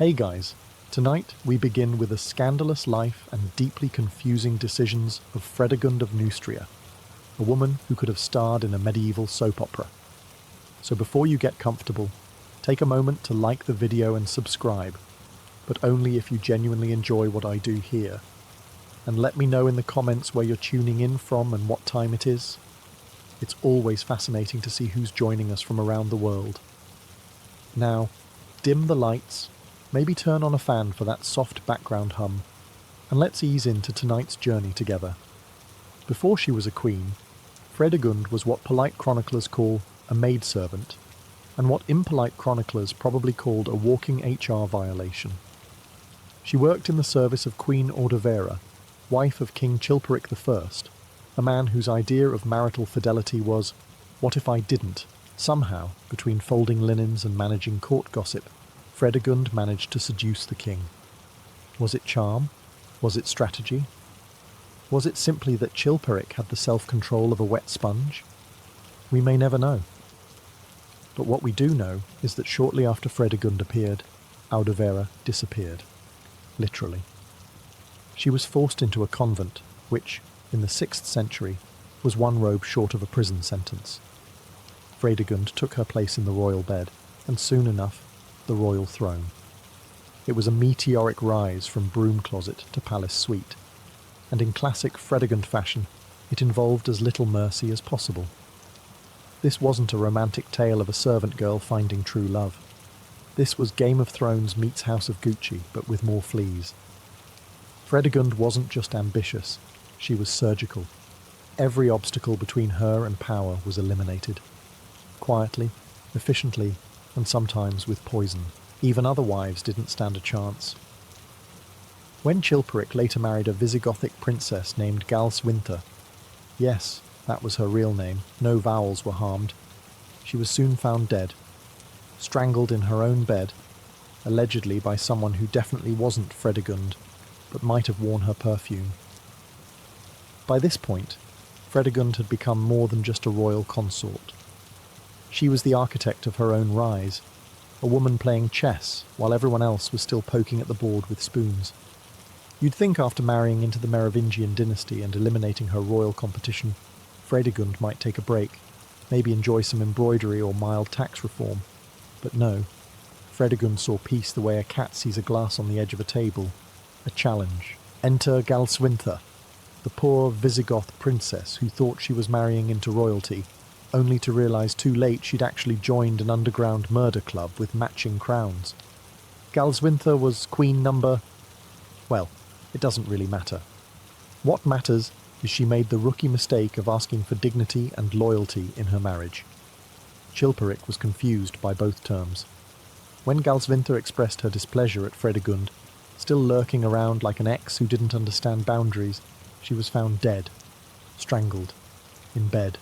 Hey guys, tonight we begin with the scandalous life and deeply confusing decisions of Fredegund of Neustria, a woman who could have starred in a medieval soap opera. So before you get comfortable, take a moment to like the video and subscribe, but only if you genuinely enjoy what I do here. And let me know in the comments where you're tuning in from and what time it is. It's always fascinating to see who's joining us from around the world. Now, dim the lights, maybe turn on a fan for that soft background hum, and let's ease into tonight's journey together. Before she was a queen, Fredegund was what polite chroniclers call a maidservant, and what impolite chroniclers probably called a walking HR violation. She worked in the service of Queen Ordovera, wife of King Chilperic I, a man whose idea of marital fidelity was, what if I didn't? Somehow, between folding linens and managing court gossip, Fredegund managed to seduce the king. Was it charm? Was it strategy? Was it simply that Chilperic had the self-control of a wet sponge? We may never know. But what we do know is that shortly after Fredegund appeared, Ordovera disappeared. Literally. She was forced into a convent, which, in the 6th century, was one robe short of a prison sentence. Fredegund took her place in the royal bed, and soon enough, the royal throne. It was a meteoric rise from broom closet to palace suite, and in classic Fredegund fashion, it involved as little mercy as possible. This wasn't a romantic tale of a servant girl finding true love. This was Game of Thrones meets House of Gucci, but with more fleas. Fredegund wasn't just ambitious, she was surgical. Every obstacle between her and power was eliminated. Quietly, efficiently, and sometimes with poison. Even other wives didn't stand a chance. When Chilperic later married a Visigothic princess named Galswintha, yes, that was her real name, no vowels were harmed, she was soon found dead, strangled in her own bed, allegedly by someone who definitely wasn't Fredegund, but might have worn her perfume. By this point, Fredegund had become more than just a royal consort. She was the architect of her own rise, a woman playing chess while everyone else was still poking at the board with spoons. You'd think after marrying into the Merovingian dynasty and eliminating her royal competition, Fredegund might take a break, maybe enjoy some embroidery or mild tax reform. But no, Fredegund saw peace the way a cat sees a glass on the edge of a table. A challenge. Enter Galswintha, the poor Visigoth princess who thought she was marrying into royalty, only to realise too late she'd actually joined an underground murder club with matching crowns. Galswintha was queen number... well, it doesn't really matter. What matters is she made the rookie mistake of asking for dignity and loyalty in her marriage. Chilperic was confused by both terms. When Galswintha expressed her displeasure at Fredegund, still lurking around like an ex who didn't understand boundaries, she was found dead, strangled, in bed.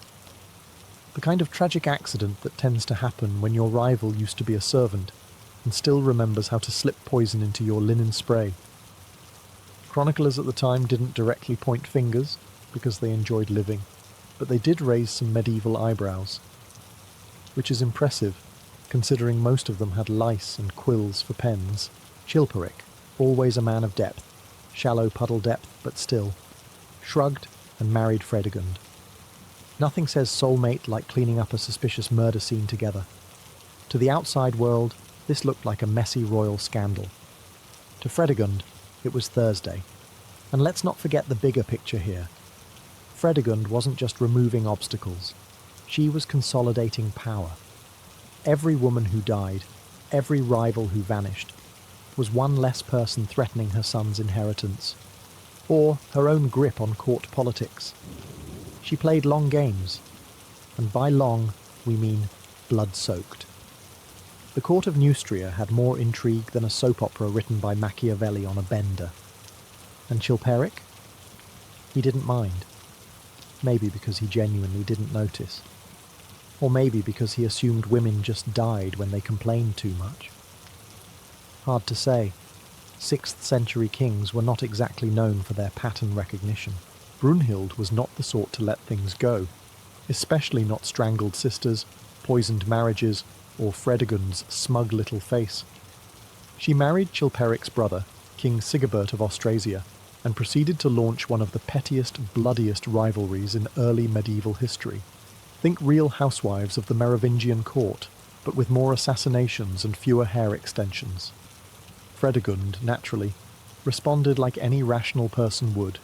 The kind of tragic accident that tends to happen when your rival used to be a servant and still remembers how to slip poison into your linen spray. Chroniclers at the time didn't directly point fingers because they enjoyed living, but they did raise some medieval eyebrows, which is impressive considering most of them had lice and quills for pens. Chilperic, always a man of depth, shallow puddle depth but still, shrugged and married Fredegund. Nothing says soulmate like cleaning up a suspicious murder scene together. To the outside world, this looked like a messy royal scandal. To Fredegund, it was Thursday. And let's not forget the bigger picture here. Fredegund wasn't just removing obstacles. She was consolidating power. Every woman who died, every rival who vanished, was one less person threatening her son's inheritance, or her own grip on court politics. She played long games, and by long, we mean blood-soaked. The court of Neustria had more intrigue than a soap opera written by Machiavelli on a bender. And Chilperic? He didn't mind. Maybe because he genuinely didn't notice. Or maybe because he assumed women just died when they complained too much. Hard to say. 6th century kings were not exactly known for their pattern recognition. Brunhild was not the sort to let things go, especially not strangled sisters, poisoned marriages, or Fredegund's smug little face. She married Chilperic's brother, King Sigibert of Austrasia, and proceeded to launch one of the pettiest, bloodiest rivalries in early medieval history. Think Real Housewives of the Merovingian court, but with more assassinations and fewer hair extensions. Fredegund, naturally, responded like any rational person would.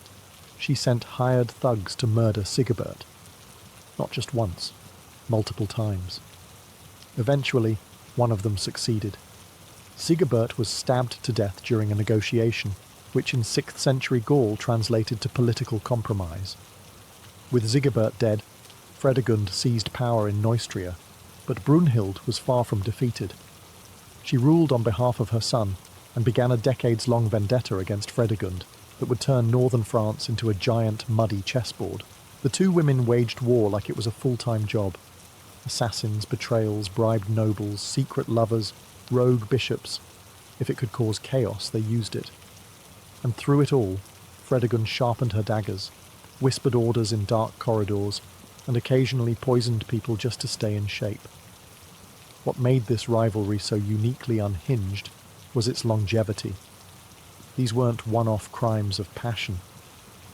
She sent hired thugs to murder Sigibert. Not just once, multiple times. Eventually, one of them succeeded. Sigibert was stabbed to death during a negotiation, which in 6th century Gaul translated to political compromise. With Sigibert dead, Fredegund seized power in Neustria, but Brunhild was far from defeated. She ruled on behalf of her son and began a decades-long vendetta against Fredegund that would turn northern France into a giant, muddy chessboard. The two women waged war like it was a full-time job. Assassins, betrayals, bribed nobles, secret lovers, rogue bishops. If it could cause chaos, they used it. And through it all, Fredegund sharpened her daggers, whispered orders in dark corridors, and occasionally poisoned people just to stay in shape. What made this rivalry so uniquely unhinged was its longevity. These weren't one-off crimes of passion.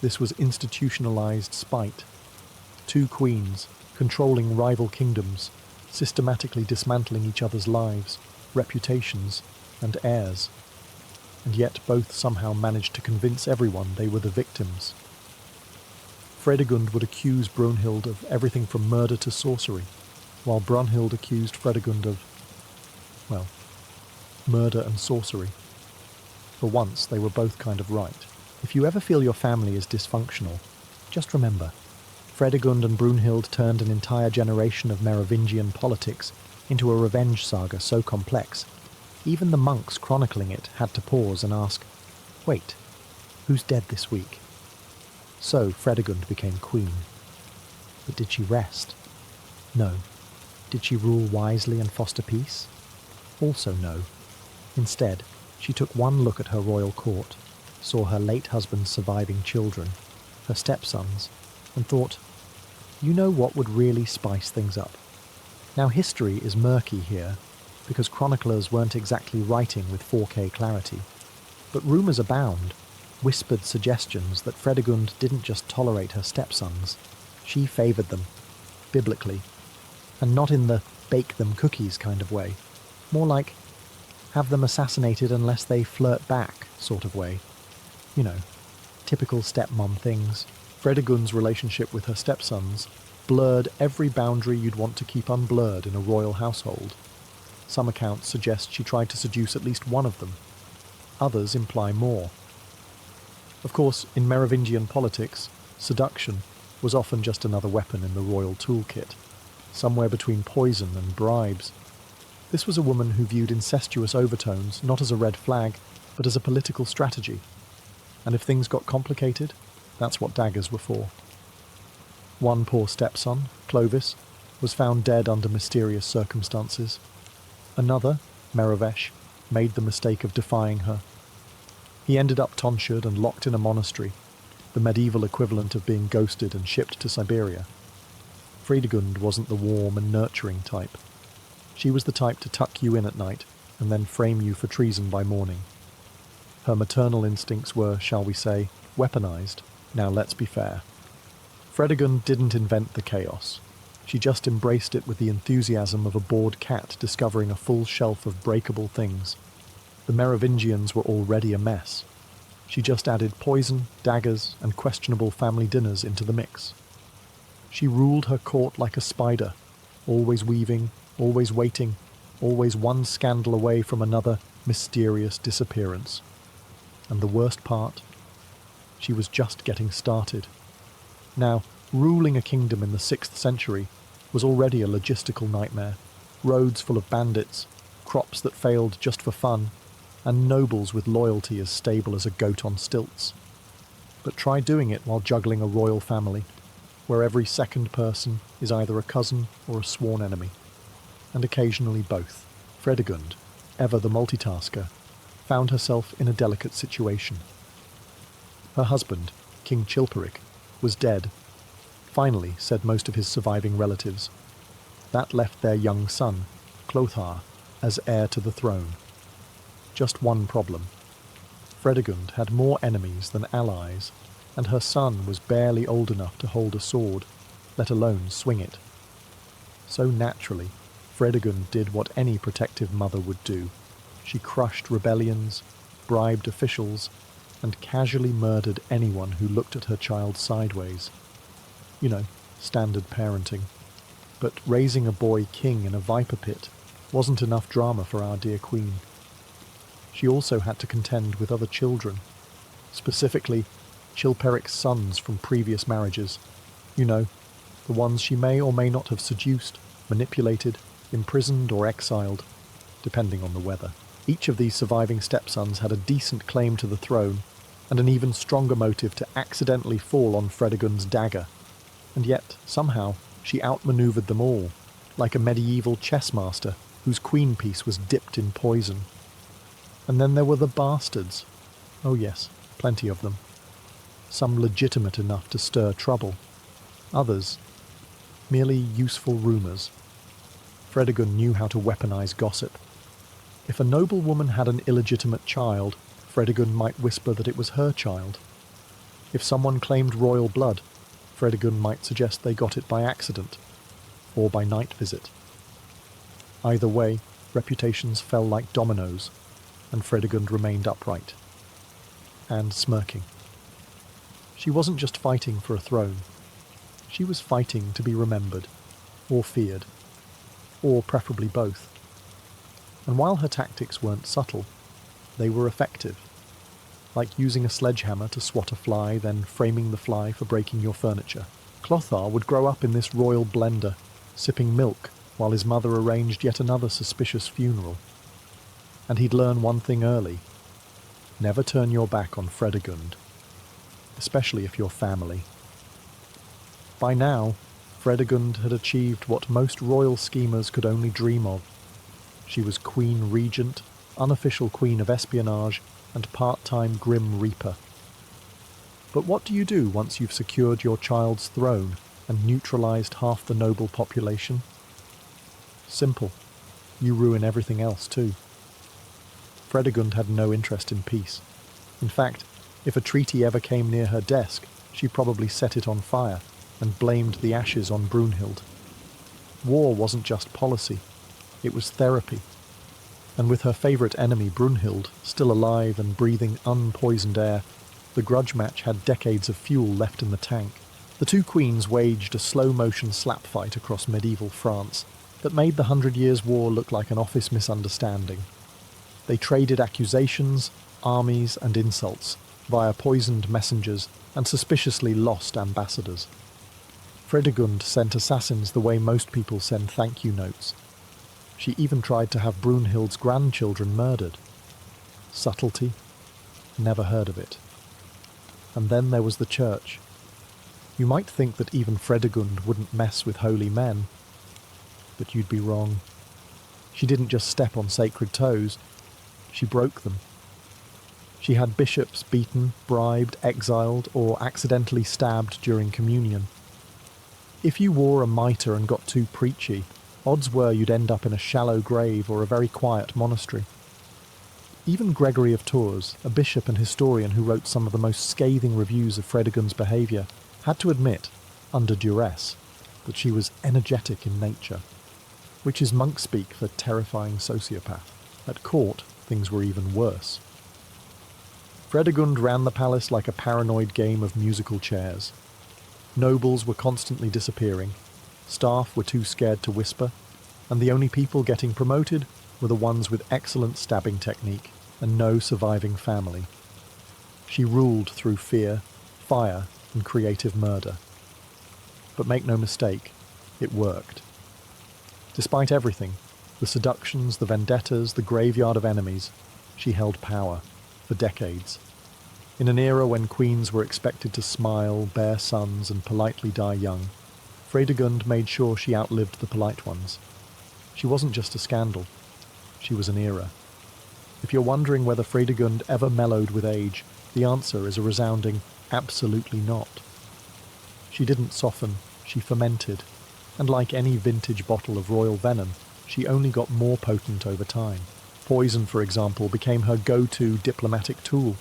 This was institutionalized spite. Two queens, controlling rival kingdoms, systematically dismantling each other's lives, reputations, and heirs. And yet both somehow managed to convince everyone they were the victims. Fredegund would accuse Brunhild of everything from murder to sorcery, while Brunhild accused Fredegund of, well, murder and sorcery. For once, they were both kind of right. If you ever feel your family is dysfunctional, just remember, Fredegund and Brunhild turned an entire generation of Merovingian politics into a revenge saga so complex, even the monks chronicling it had to pause and ask, wait, who's dead this week? So Fredegund became queen. But did she rest? No. Did she rule wisely and foster peace? Also no. Instead, she took one look at her royal court, saw her late husband's surviving children, her stepsons, and thought, you know what would really spice things up? Now history is murky here, because chroniclers weren't exactly writing with 4K clarity, but rumours abound, whispered suggestions that Fredegund didn't just tolerate her stepsons, she favoured them, biblically, and not in the bake them cookies kind of way, more like have them assassinated unless they flirt back sort of way. You know, typical stepmom things. Fredegund's relationship with her stepsons blurred every boundary you'd want to keep unblurred in a royal household. Some accounts suggest she tried to seduce at least one of them. Others imply more. Of course, in Merovingian politics, seduction was often just another weapon in the royal toolkit, somewhere between poison and bribes. This was a woman who viewed incestuous overtones not as a red flag, but as a political strategy. And if things got complicated, that's what daggers were for. One poor stepson, Clovis, was found dead under mysterious circumstances. Another, Merovesh, made the mistake of defying her. He ended up tonsured and locked in a monastery, the medieval equivalent of being ghosted and shipped to Siberia. Fredegund wasn't the warm and nurturing type. She was the type to tuck you in at night and then frame you for treason by morning. Her maternal instincts were, shall we say, weaponized. Now let's be fair. Fredegund didn't invent the chaos. She just embraced it with the enthusiasm of a bored cat discovering a full shelf of breakable things. The Merovingians were already a mess. She just added poison, daggers, and questionable family dinners into the mix. She ruled her court like a spider, always weaving, always waiting, always one scandal away from another mysterious disappearance. And the worst part? She was just getting started. Now, ruling a kingdom in the 6th century was already a logistical nightmare. Roads full of bandits, crops that failed just for fun, and nobles with loyalty as stable as a goat on stilts. But try doing it while juggling a royal family, where every second person is either a cousin or a sworn enemy, and occasionally both. Fredegund, ever the multitasker, found herself in a delicate situation. Her husband, King Chilperic, was dead. Finally, said most of his surviving relatives. That left their young son, Clothar, as heir to the throne. Just one problem. Fredegund had more enemies than allies, and her son was barely old enough to hold a sword, let alone swing it. So naturally, Fredegund did what any protective mother would do. She crushed rebellions, bribed officials, and casually murdered anyone who looked at her child sideways. You know, standard parenting. But raising a boy king in a viper pit wasn't enough drama for our dear queen. She also had to contend with other children, specifically Chilperic's sons from previous marriages. You know, the ones she may or may not have seduced, manipulated, imprisoned or exiled, depending on the weather. Each of these surviving stepsons had a decent claim to the throne, and an even stronger motive to accidentally fall on Fredegund's dagger. And yet, somehow, she outmaneuvered them all, like a medieval chess master whose queen piece was dipped in poison. And then there were the bastards. Oh yes, plenty of them. Some legitimate enough to stir trouble. Others, merely useful rumours. Fredegund knew how to weaponize gossip. If a noblewoman had an illegitimate child, Fredegund might whisper that it was her child. If someone claimed royal blood, Fredegund might suggest they got it by accident, or by night visit. Either way, reputations fell like dominoes, and Fredegund remained upright, and smirking. She wasn't just fighting for a throne. She was fighting to be remembered, or feared, or preferably both. And while her tactics weren't subtle, they were effective, like using a sledgehammer to swat a fly, then framing the fly for breaking your furniture. Clothar would grow up in this royal blender, sipping milk while his mother arranged yet another suspicious funeral. And he'd learn one thing early: never turn your back on Fredegund, especially if you're family. By now, Fredegund had achieved what most royal schemers could only dream of. She was Queen Regent, unofficial Queen of Espionage, and part-time Grim Reaper. But what do you do once you've secured your child's throne and neutralized half the noble population? Simple. You ruin everything else too. Fredegund had no interest in peace. In fact, if a treaty ever came near her desk, she probably set it on fire and blamed the ashes on Brunhild. War wasn't just policy, it was therapy. And with her favourite enemy Brunhild still alive and breathing unpoisoned air, the grudge match had decades of fuel left in the tank. The two queens waged a slow-motion slap fight across medieval France that made the 100 Years' War look like an office misunderstanding. They traded accusations, armies and insults via poisoned messengers and suspiciously lost ambassadors. Fredegund sent assassins the way most people send thank-you notes. She even tried to have Brunhild's grandchildren murdered. Subtlety? Never heard of it. And then there was the church. You might think that even Fredegund wouldn't mess with holy men, but you'd be wrong. She didn't just step on sacred toes, she broke them. She had bishops beaten, bribed, exiled, or accidentally stabbed during communion. If you wore a mitre and got too preachy, odds were you'd end up in a shallow grave or a very quiet monastery. Even Gregory of Tours, a bishop and historian who wrote some of the most scathing reviews of Fredegund's behaviour, had to admit, under duress, that she was energetic in nature, which is monk speak for terrifying sociopath. At court, things were even worse. Fredegund ran the palace like a paranoid game of musical chairs. Nobles were constantly disappearing, staff were too scared to whisper, and the only people getting promoted were the ones with excellent stabbing technique and no surviving family. She ruled through fear, fire, and creative murder. But make no mistake, it worked. Despite everything, the seductions, the vendettas, the graveyard of enemies, she held power for decades. In an era when queens were expected to smile, bear sons, and politely die young, Fredegund made sure she outlived the polite ones. She wasn't just a scandal, she was an era. If you're wondering whether Fredegund ever mellowed with age, the answer is a resounding absolutely not. She didn't soften, she fermented, and like any vintage bottle of royal venom, she only got more potent over time. Poison, for example, became her go-to diplomatic tool.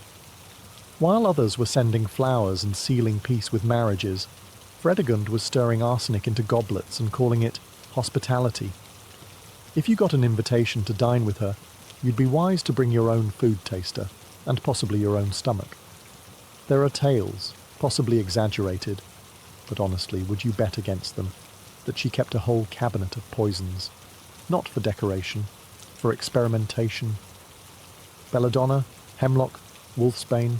While others were sending flowers and sealing peace with marriages, Fredegund was stirring arsenic into goblets and calling it hospitality. If you got an invitation to dine with her, you'd be wise to bring your own food taster, and possibly your own stomach. There are tales, possibly exaggerated, but honestly, would you bet against them, that she kept a whole cabinet of poisons, not for decoration, for experimentation. Belladonna, hemlock, wolfsbane.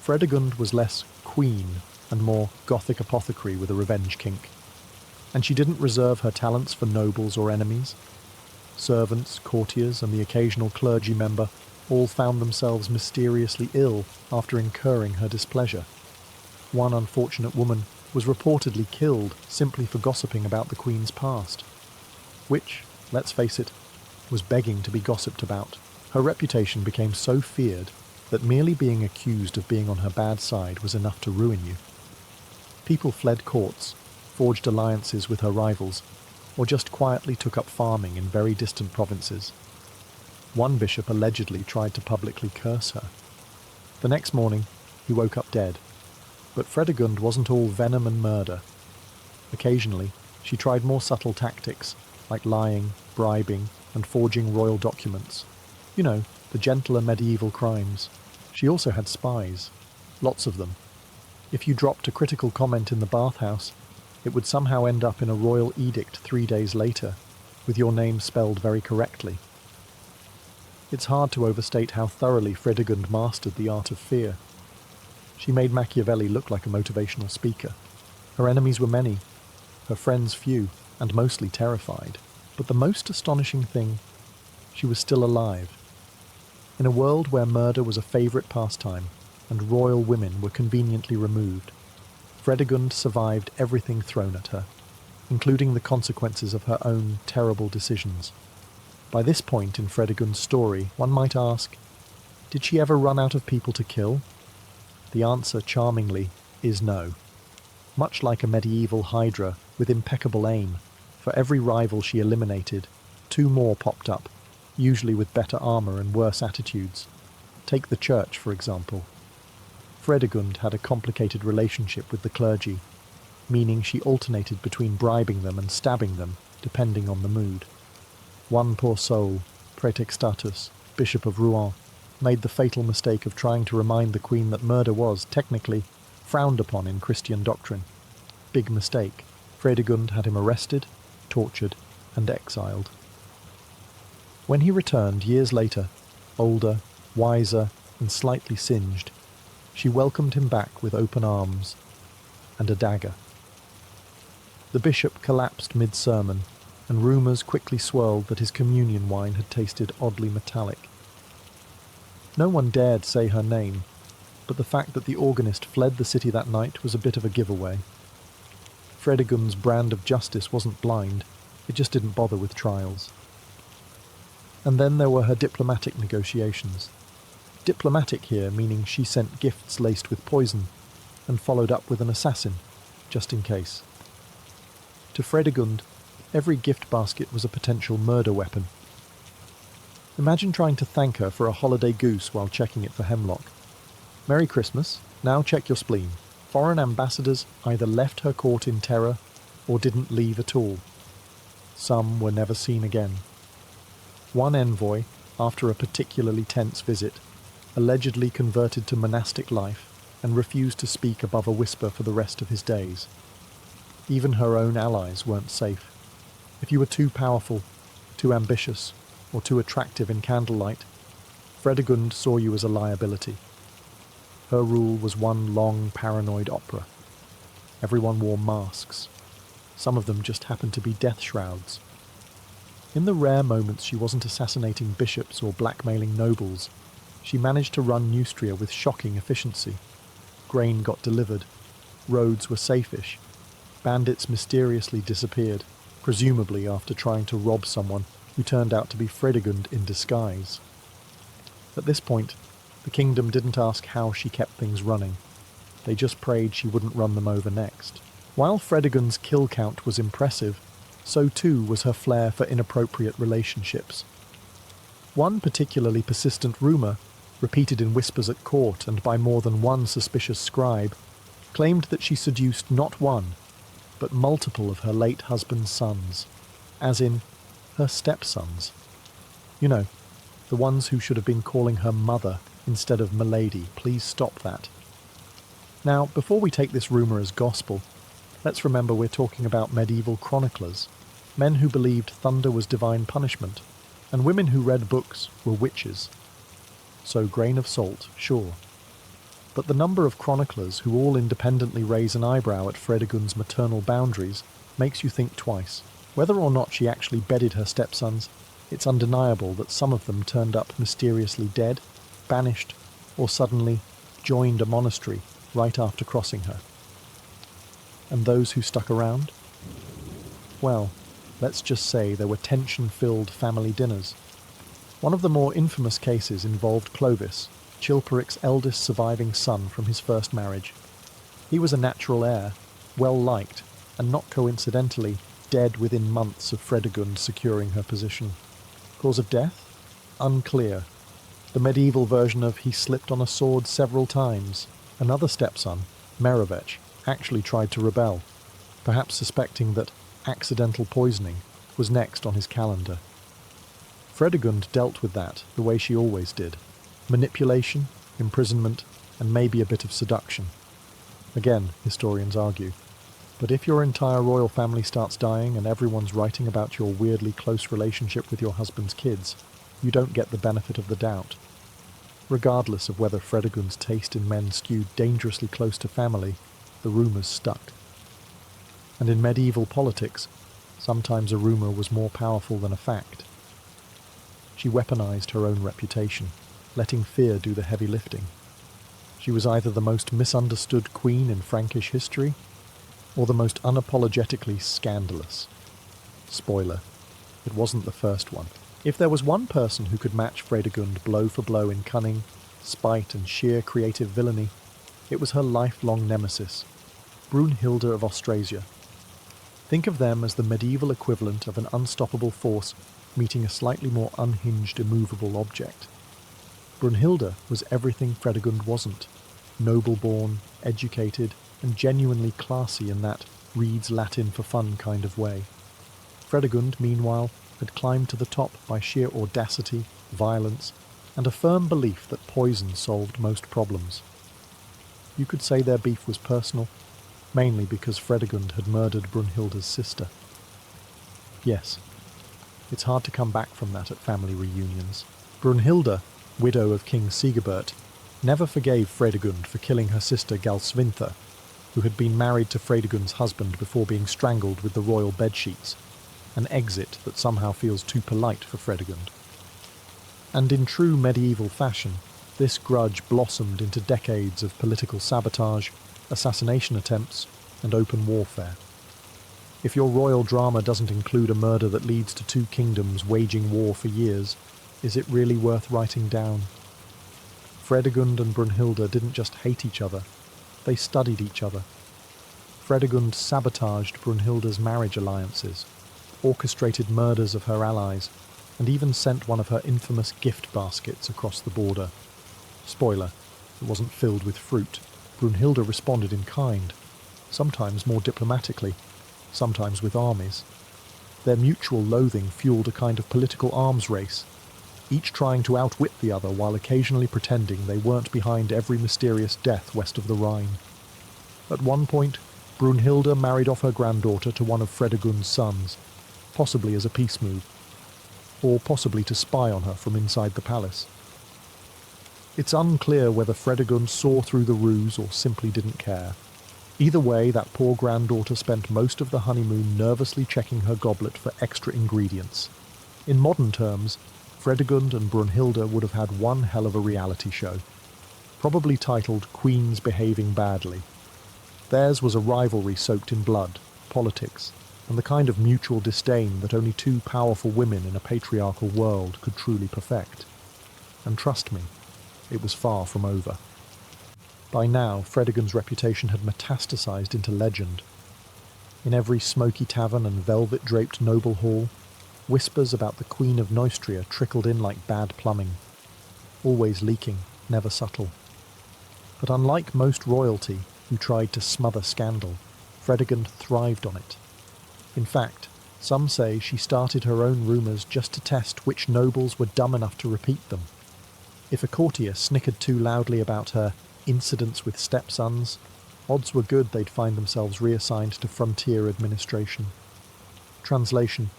Fredegund was less queen and more gothic apothecary with a revenge kink. And she didn't reserve her talents for nobles or enemies. Servants, courtiers, and the occasional clergy member all found themselves mysteriously ill after incurring her displeasure. One unfortunate woman was reportedly killed simply for gossiping about the Queen's past, which, let's face it, was begging to be gossiped about. Her reputation became so feared that merely being accused of being on her bad side was enough to ruin you. People fled courts, forged alliances with her rivals, or just quietly took up farming in very distant provinces. One bishop allegedly tried to publicly curse her. The next morning, he woke up dead. But Fredegund wasn't all venom and murder. Occasionally, she tried more subtle tactics, like lying, bribing, and forging royal documents. You know, the gentler medieval crimes. She also had spies. Lots of them. If you dropped a critical comment in the bathhouse, it would somehow end up in a royal edict 3 days later, with your name spelled very correctly. It's hard to overstate how thoroughly Fredegund mastered the art of fear. She made Machiavelli look like a motivational speaker. Her enemies were many, her friends few, and mostly terrified. But the most astonishing thing, she was still alive. In a world where murder was a favourite pastime, and royal women were conveniently removed, Fredegund survived everything thrown at her, including the consequences of her own terrible decisions. By this point in Fredegund's story, one might ask, did she ever run out of people to kill? The answer, charmingly, is no. Much like a medieval hydra with impeccable aim, for every rival she eliminated, 2 more popped up, usually with better armour and worse attitudes. Take the church, for example. Fredegund had a complicated relationship with the clergy, meaning she alternated between bribing them and stabbing them, depending on the mood. One poor soul, Praetextatus, Bishop of Rouen, made the fatal mistake of trying to remind the Queen that murder was, technically, frowned upon in Christian doctrine. Big mistake. Fredegund had him arrested, tortured, and exiled. When he returned years later, older, wiser, and slightly singed, she welcomed him back with open arms and a dagger. The bishop collapsed mid-sermon, and rumours quickly swirled that his communion wine had tasted oddly metallic. No one dared say her name, but the fact that the organist fled the city that night was a bit of a giveaway. Fredegund's brand of justice wasn't blind, it just didn't bother with trials. And then there were her diplomatic negotiations. Diplomatic here meaning she sent gifts laced with poison, and followed up with an assassin, just in case. To Fredegund, every gift basket was a potential murder weapon. Imagine trying to thank her for a holiday goose while checking it for hemlock. Merry Christmas, now check your spleen. Foreign ambassadors either left her court in terror or didn't leave at all. Some were never seen again. One envoy, after a particularly tense visit, allegedly converted to monastic life and refused to speak above a whisper for the rest of his days. Even her own allies weren't safe. If you were too powerful, too ambitious, or too attractive in candlelight, Fredegund saw you as a liability. Her rule was one long paranoid opera. Everyone wore masks. Some of them just happened to be death shrouds. In the rare moments she wasn't assassinating bishops or blackmailing nobles, she managed to run Neustria with shocking efficiency. Grain got delivered. Roads were safe-ish. Bandits mysteriously disappeared, presumably after trying to rob someone who turned out to be Fredegund in disguise. At this point, the kingdom didn't ask how she kept things running. They just prayed she wouldn't run them over next. While Fredegund's kill count was impressive, so too was her flair for inappropriate relationships. One particularly persistent rumour, repeated in whispers at court and by more than one suspicious scribe, claimed that she seduced not one, but multiple of her late husband's sons, as in her stepsons. You know, the ones who should have been calling her mother instead of milady. Please stop that. Now, before we take this rumour as gospel, let's remember we're talking about medieval chroniclers, men who believed thunder was divine punishment, and women who read books were witches. So grain of salt, sure. But the number of chroniclers who all independently raise an eyebrow at Fredegund's maternal boundaries makes you think twice. Whether or not she actually bedded her stepsons, it's undeniable that some of them turned up mysteriously dead, banished, or suddenly joined a monastery right after crossing her. And those who stuck around? Well, let's just say there were tension-filled family dinners. One of the more infamous cases involved Clovis, Chilperic's eldest surviving son from his first marriage. He was a natural heir, well-liked, and not coincidentally dead within months of Fredegund securing her position. Cause of death? Unclear. The medieval version of he slipped on a sword several times. Another stepson, Merivech, actually tried to rebel, perhaps suspecting that accidental poisoning was next on his calendar. Fredegund dealt with that the way she always did. Manipulation, imprisonment, and maybe a bit of seduction. Again, historians argue. But if your entire royal family starts dying and everyone's writing about your weirdly close relationship with your husband's kids, you don't get the benefit of the doubt. Regardless of whether Fredegund's taste in men skewed dangerously close to family, the rumours stuck. And in medieval politics, sometimes a rumour was more powerful than a fact. She weaponized her own reputation, letting fear do the heavy lifting. She was either the most misunderstood queen in Frankish history, or the most unapologetically scandalous. Spoiler, it wasn't the first one. If there was one person who could match Fredegund blow for blow in cunning, spite, and sheer creative villainy, it was her lifelong nemesis, Brunhilde of Austrasia. Think of them as the medieval equivalent of an unstoppable force meeting a slightly more unhinged, immovable object. Brunhilde was everything Fredegund wasn't, noble-born, educated, and genuinely classy in that reads Latin for fun kind of way. Fredegund, meanwhile, had climbed to the top by sheer audacity, violence, and a firm belief that poison solved most problems. You could say their beef was personal, mainly because Fredegund had murdered Brunhilde's sister. Yes, it's hard to come back from that at family reunions. Brunhilde, widow of King Sigebert, never forgave Fredegund for killing her sister Galsvintha, who had been married to Fredegund's husband before being strangled with the royal bedsheets, an exit that somehow feels too polite for Fredegund. And in true medieval fashion, this grudge blossomed into decades of political sabotage, assassination attempts, and open warfare. If your royal drama doesn't include a murder that leads to two kingdoms waging war for years, is it really worth writing down? Fredegund and Brunhilde didn't just hate each other, they studied each other. Fredegund sabotaged Brunhilde's marriage alliances, orchestrated murders of her allies, and even sent one of her infamous gift baskets across the border. Spoiler, it wasn't filled with fruit. Brunhilde responded in kind, sometimes more diplomatically, sometimes with armies. Their mutual loathing fueled a kind of political arms race, each trying to outwit the other while occasionally pretending they weren't behind every mysterious death west of the Rhine. At one point, Brunhilde married off her granddaughter to one of Fredegund's sons, possibly as a peace move, or possibly to spy on her from inside the palace. It's unclear whether Fredegund saw through the ruse or simply didn't care. Either way, that poor granddaughter spent most of the honeymoon nervously checking her goblet for extra ingredients. In modern terms, Fredegund and Brunhilde would have had one hell of a reality show, probably titled Queens Behaving Badly. Theirs was a rivalry soaked in blood, politics, and the kind of mutual disdain that only two powerful women in a patriarchal world could truly perfect. And trust me, it was far from over. By now, Fredegund's reputation had metastasized into legend. In every smoky tavern and velvet-draped noble hall, Whispers about the Queen of Neustria trickled in like bad plumbing, always leaking, never subtle. But unlike most royalty who tried to smother scandal, Fredegund thrived on it. In fact, some say she started her own rumours just to test which nobles were dumb enough to repeat them. If a courtier snickered too loudly about her incidents with stepsons, odds were good they'd find themselves reassigned to frontier administration. Translation: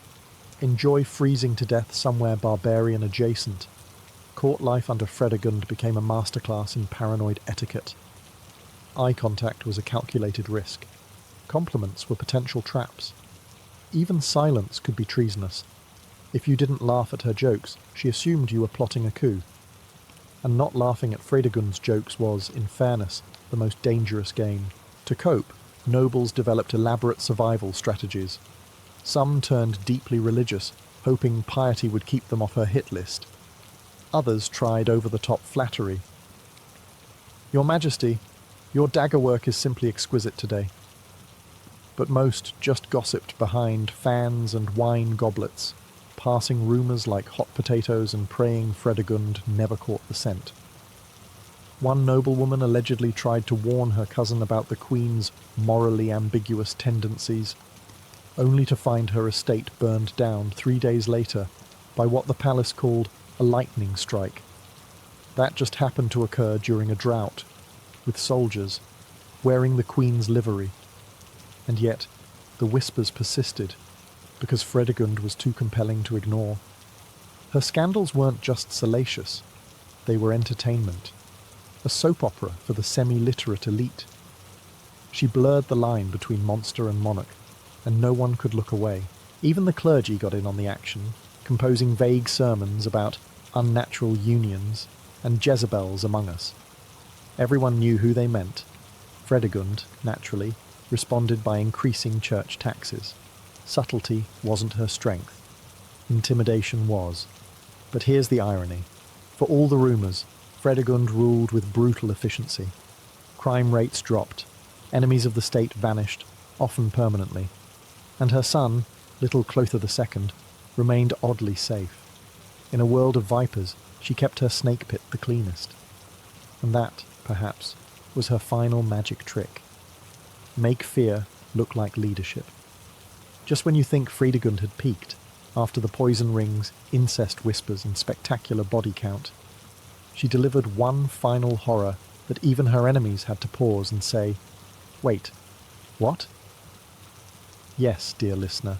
enjoy freezing to death somewhere barbarian adjacent. Court life under Fredegund became a masterclass in paranoid etiquette. Eye contact was a calculated risk. Compliments were potential traps. Even silence could be treasonous. If you didn't laugh at her jokes, she assumed you were plotting a coup. And not laughing at Fredegund's jokes was, in fairness, the most dangerous game. To cope, nobles developed elaborate survival strategies. Some turned deeply religious, hoping piety would keep them off her hit list. Others tried over-the-top flattery. "Your Majesty, your dagger work is simply exquisite today." But most just gossiped behind fans and wine goblets, passing rumours like hot potatoes and praying Fredegund never caught the scent. One noblewoman allegedly tried to warn her cousin about the Queen's morally ambiguous tendencies, only to find her estate burned down 3 days later by what the palace called a lightning strike. That just happened to occur during a drought, with soldiers wearing the Queen's livery. And yet, the whispers persisted, because Fredegund was too compelling to ignore. Her scandals weren't just salacious, they were entertainment. A soap opera for the semi-literate elite. She blurred the line between monster and monarch, and no one could look away. Even the clergy got in on the action, composing vague sermons about unnatural unions and Jezebels among us. Everyone knew who they meant. Fredegund, naturally, responded by increasing church taxes. Subtlety wasn't her strength. Intimidation was. But here's the irony. For all the rumours, Fredegund ruled with brutal efficiency. Crime rates dropped. Enemies of the state vanished, often permanently. And her son, little Clothar II, remained oddly safe. In a world of vipers, she kept her snake pit the cleanest. And that, perhaps, was her final magic trick. Make fear look like leadership. Just when you think Fredegund had peaked, after the poison rings, incest whispers and spectacular body count, she delivered one final horror that even her enemies had to pause and say, "Wait, what?" Yes, dear listener,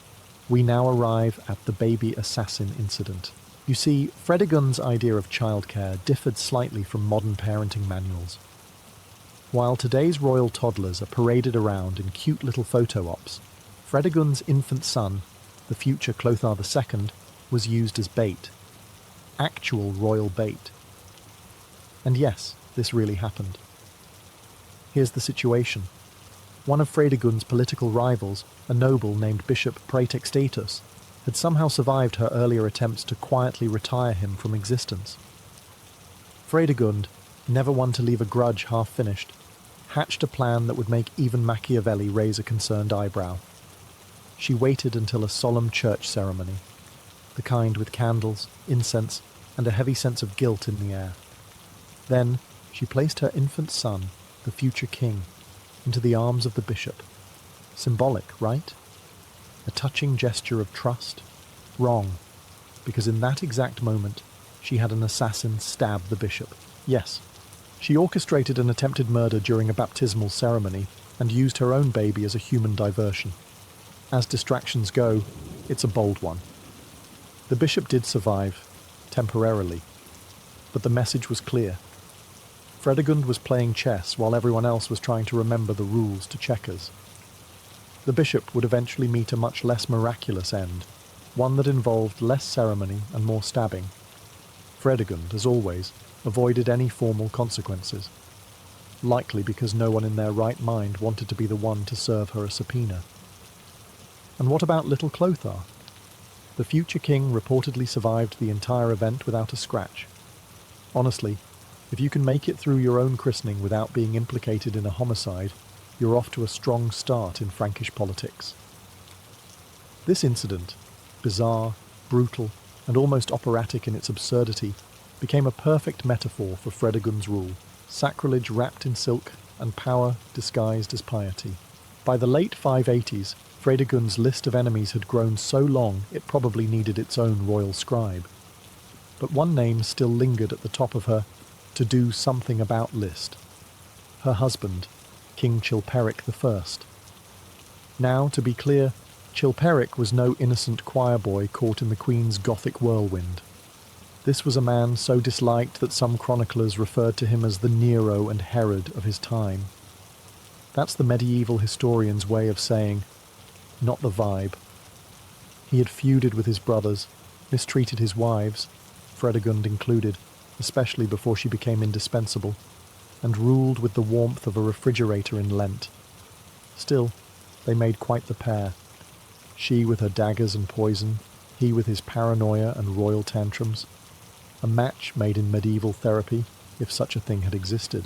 we now arrive at the baby assassin incident. You see, Fredegund's idea of childcare differed slightly from modern parenting manuals. While today's royal toddlers are paraded around in cute little photo ops, Fredegund's infant son, the future Clothar II, was used as bait. Actual royal bait. And yes, this really happened. Here's the situation. One of Fredegund's political rivals, a noble named Bishop Praetextatus, had somehow survived her earlier attempts to quietly retire him from existence. Fredegund, never one to leave a grudge half-finished, hatched a plan that would make even Machiavelli raise a concerned eyebrow. She waited until a solemn church ceremony, the kind with candles, incense, and a heavy sense of guilt in the air. Then she placed her infant son, the future king, into the arms of the bishop. Symbolic, right? A touching gesture of trust? Wrong, because in that exact moment, she had an assassin stab the bishop. Yes, she orchestrated an attempted murder during a baptismal ceremony and used her own baby as a human diversion. As distractions go, it's a bold one. The bishop did survive, temporarily, but the message was clear. Fredegund was playing chess while everyone else was trying to remember the rules to checkers. The bishop would eventually meet a much less miraculous end, one that involved less ceremony and more stabbing. Fredegund, as always, avoided any formal consequences, likely because no one in their right mind wanted to be the one to serve her a subpoena. And what about little Clothar? The future king reportedly survived the entire event without a scratch. Honestly, if you can make it through your own christening without being implicated in a homicide, you're off to a strong start in Frankish politics. This incident, bizarre, brutal, and almost operatic in its absurdity, became a perfect metaphor for Fredegund's rule, sacrilege wrapped in silk and power disguised as piety. By the late 580s, Fredegund's list of enemies had grown so long it probably needed its own royal scribe. But one name still lingered at the top of her to-do something about list. Her husband, King Chilperic I. Now, to be clear, Chilperic was no innocent choir boy caught in the Queen's Gothic whirlwind. This was a man so disliked that some chroniclers referred to him as the Nero and Herod of his time. That's the medieval historian's way of saying, not the vibe. He had feuded with his brothers, mistreated his wives, Fredegund included, especially before she became indispensable, and ruled with the warmth of a refrigerator in Lent. Still, they made quite the pair. She with her daggers and poison, he with his paranoia and royal tantrums. A match made in medieval therapy, if such a thing had existed.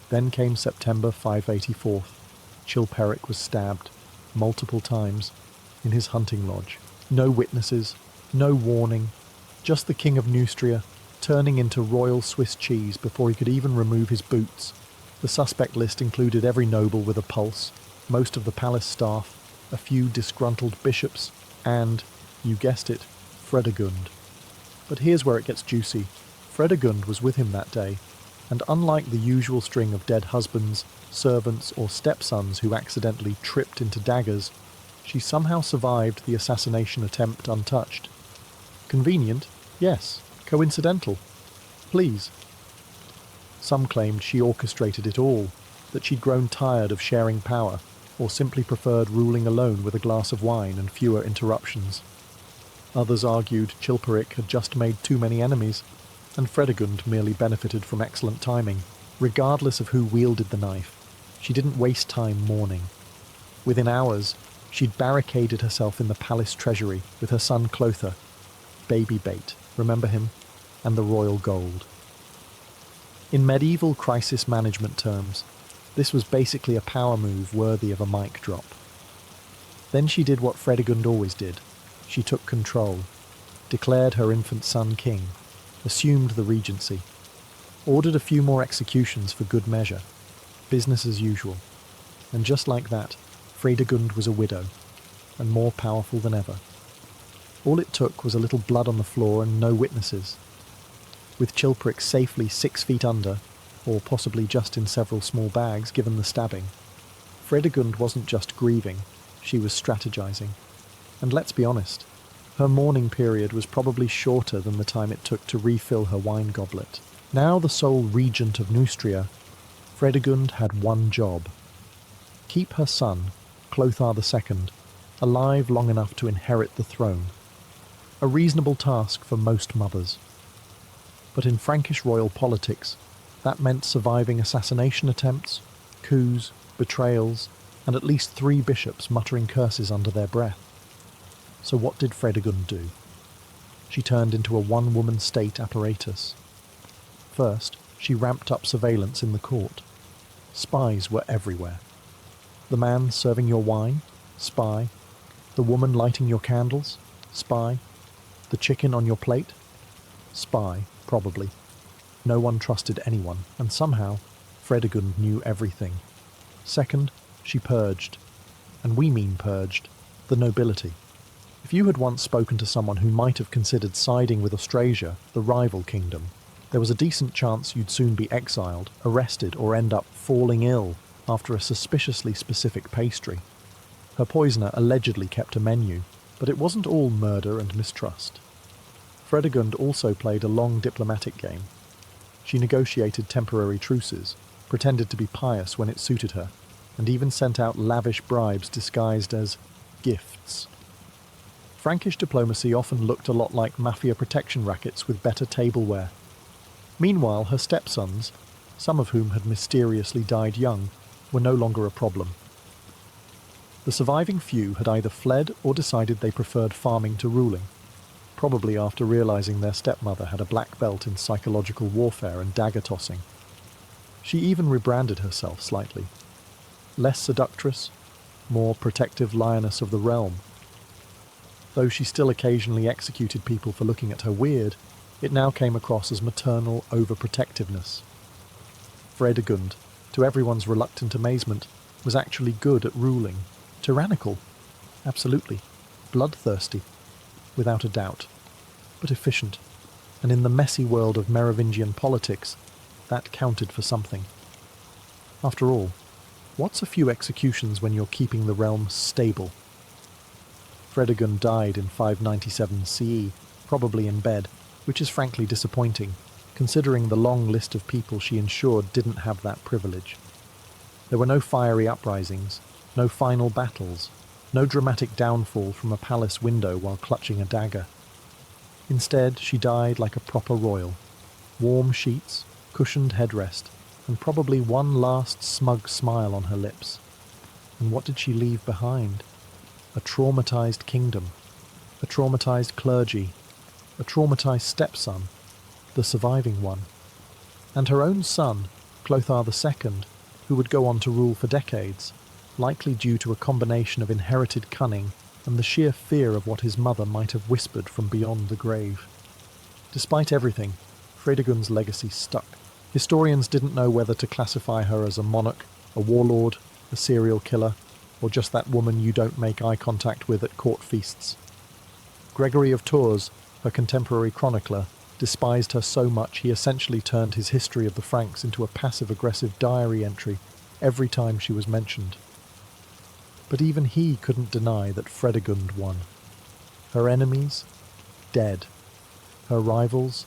Then came September 584. Chilperic was stabbed, multiple times, in his hunting lodge. No witnesses, no warning, just the King of Neustria, turning into royal Swiss cheese before he could even remove his boots. The suspect list included every noble with a pulse, most of the palace staff, a few disgruntled bishops, and, you guessed it, Fredegund. But here's where it gets juicy. Fredegund was with him that day, and unlike the usual string of dead husbands, servants, or stepsons who accidentally tripped into daggers, she somehow survived the assassination attempt untouched. Convenient? Yes. Coincidental? Please. Some claimed she orchestrated it all, that she'd grown tired of sharing power, or simply preferred ruling alone with a glass of wine and fewer interruptions. Others argued Chilperic had just made too many enemies, and Fredegund merely benefited from excellent timing. Regardless of who wielded the knife, she didn't waste time mourning. Within hours, she'd barricaded herself in the palace treasury with her son Clotha, baby bait, remember him, and the royal gold. In medieval crisis management terms, this was basically a power move worthy of a mic drop. Then she did what Fredegund always did. She took control, declared her infant son king, assumed the regency, ordered a few more executions for good measure, business as usual, and just like that, Fredegund was a widow, and more powerful than ever. All it took was a little blood on the floor and no witnesses. With Chilperic safely 6 feet under, or possibly just in several small bags given the stabbing, Fredegund wasn't just grieving, she was strategizing. And let's be honest, her mourning period was probably shorter than the time it took to refill her wine goblet. Now the sole regent of Neustria, Fredegund had one job. Keep her son, Clothar II, alive long enough to inherit the throne. A reasonable task for most mothers. But in Frankish royal politics, that meant surviving assassination attempts, coups, betrayals, and at least 3 bishops muttering curses under their breath. So what did Fredegund do? She turned into a one-woman state apparatus. First, she ramped up surveillance in the court. Spies were everywhere. The man serving your wine? Spy. The woman lighting your candles? Spy. The chicken on your plate? Spy, probably. No one trusted anyone, and somehow, Fredegund knew everything. Second, she purged, and we mean purged, the nobility. If you had once spoken to someone who might have considered siding with Austrasia, the rival kingdom, there was a decent chance you'd soon be exiled, arrested, or end up falling ill after a suspiciously specific pastry. Her poisoner allegedly kept a menu, but it wasn't all murder and mistrust. Fredegund also played a long diplomatic game. She negotiated temporary truces, pretended to be pious when it suited her, and even sent out lavish bribes disguised as gifts. Frankish diplomacy often looked a lot like mafia protection rackets with better tableware. Meanwhile, her stepsons, some of whom had mysteriously died young, were no longer a problem. The surviving few had either fled or decided they preferred farming to ruling, probably after realizing their stepmother had a black belt in psychological warfare and dagger tossing. She even rebranded herself slightly. Less seductress, more protective lioness of the realm. Though she still occasionally executed people for looking at her weird, it now came across as maternal overprotectiveness. Fredegund, to everyone's reluctant amazement, was actually good at ruling. Tyrannical, absolutely. Bloodthirsty, without a doubt. But efficient. And in the messy world of Merovingian politics, that counted for something. After all, what's a few executions when you're keeping the realm stable? Fredegund died in 597 CE, probably in bed, which is frankly disappointing, considering the long list of people she ensured didn't have that privilege. There were no fiery uprisings, no final battles, no dramatic downfall from a palace window while clutching a dagger. Instead, she died like a proper royal. Warm sheets, cushioned headrest, and probably one last smug smile on her lips. And what did she leave behind? A traumatized kingdom, a traumatized clergy, a traumatized stepson, the surviving one, and her own son, Clothar II, who would go on to rule for decades, likely due to a combination of inherited cunning and the sheer fear of what his mother might have whispered from beyond the grave. Despite everything, Fredegund's legacy stuck. Historians didn't know whether to classify her as a monarch, a warlord, a serial killer, or just that woman you don't make eye contact with at court feasts. Gregory of Tours, her contemporary chronicler, despised her so much he essentially turned his history of the Franks into a passive-aggressive diary entry every time she was mentioned. But even he couldn't deny that Fredegund won. Her enemies, dead. Her rivals,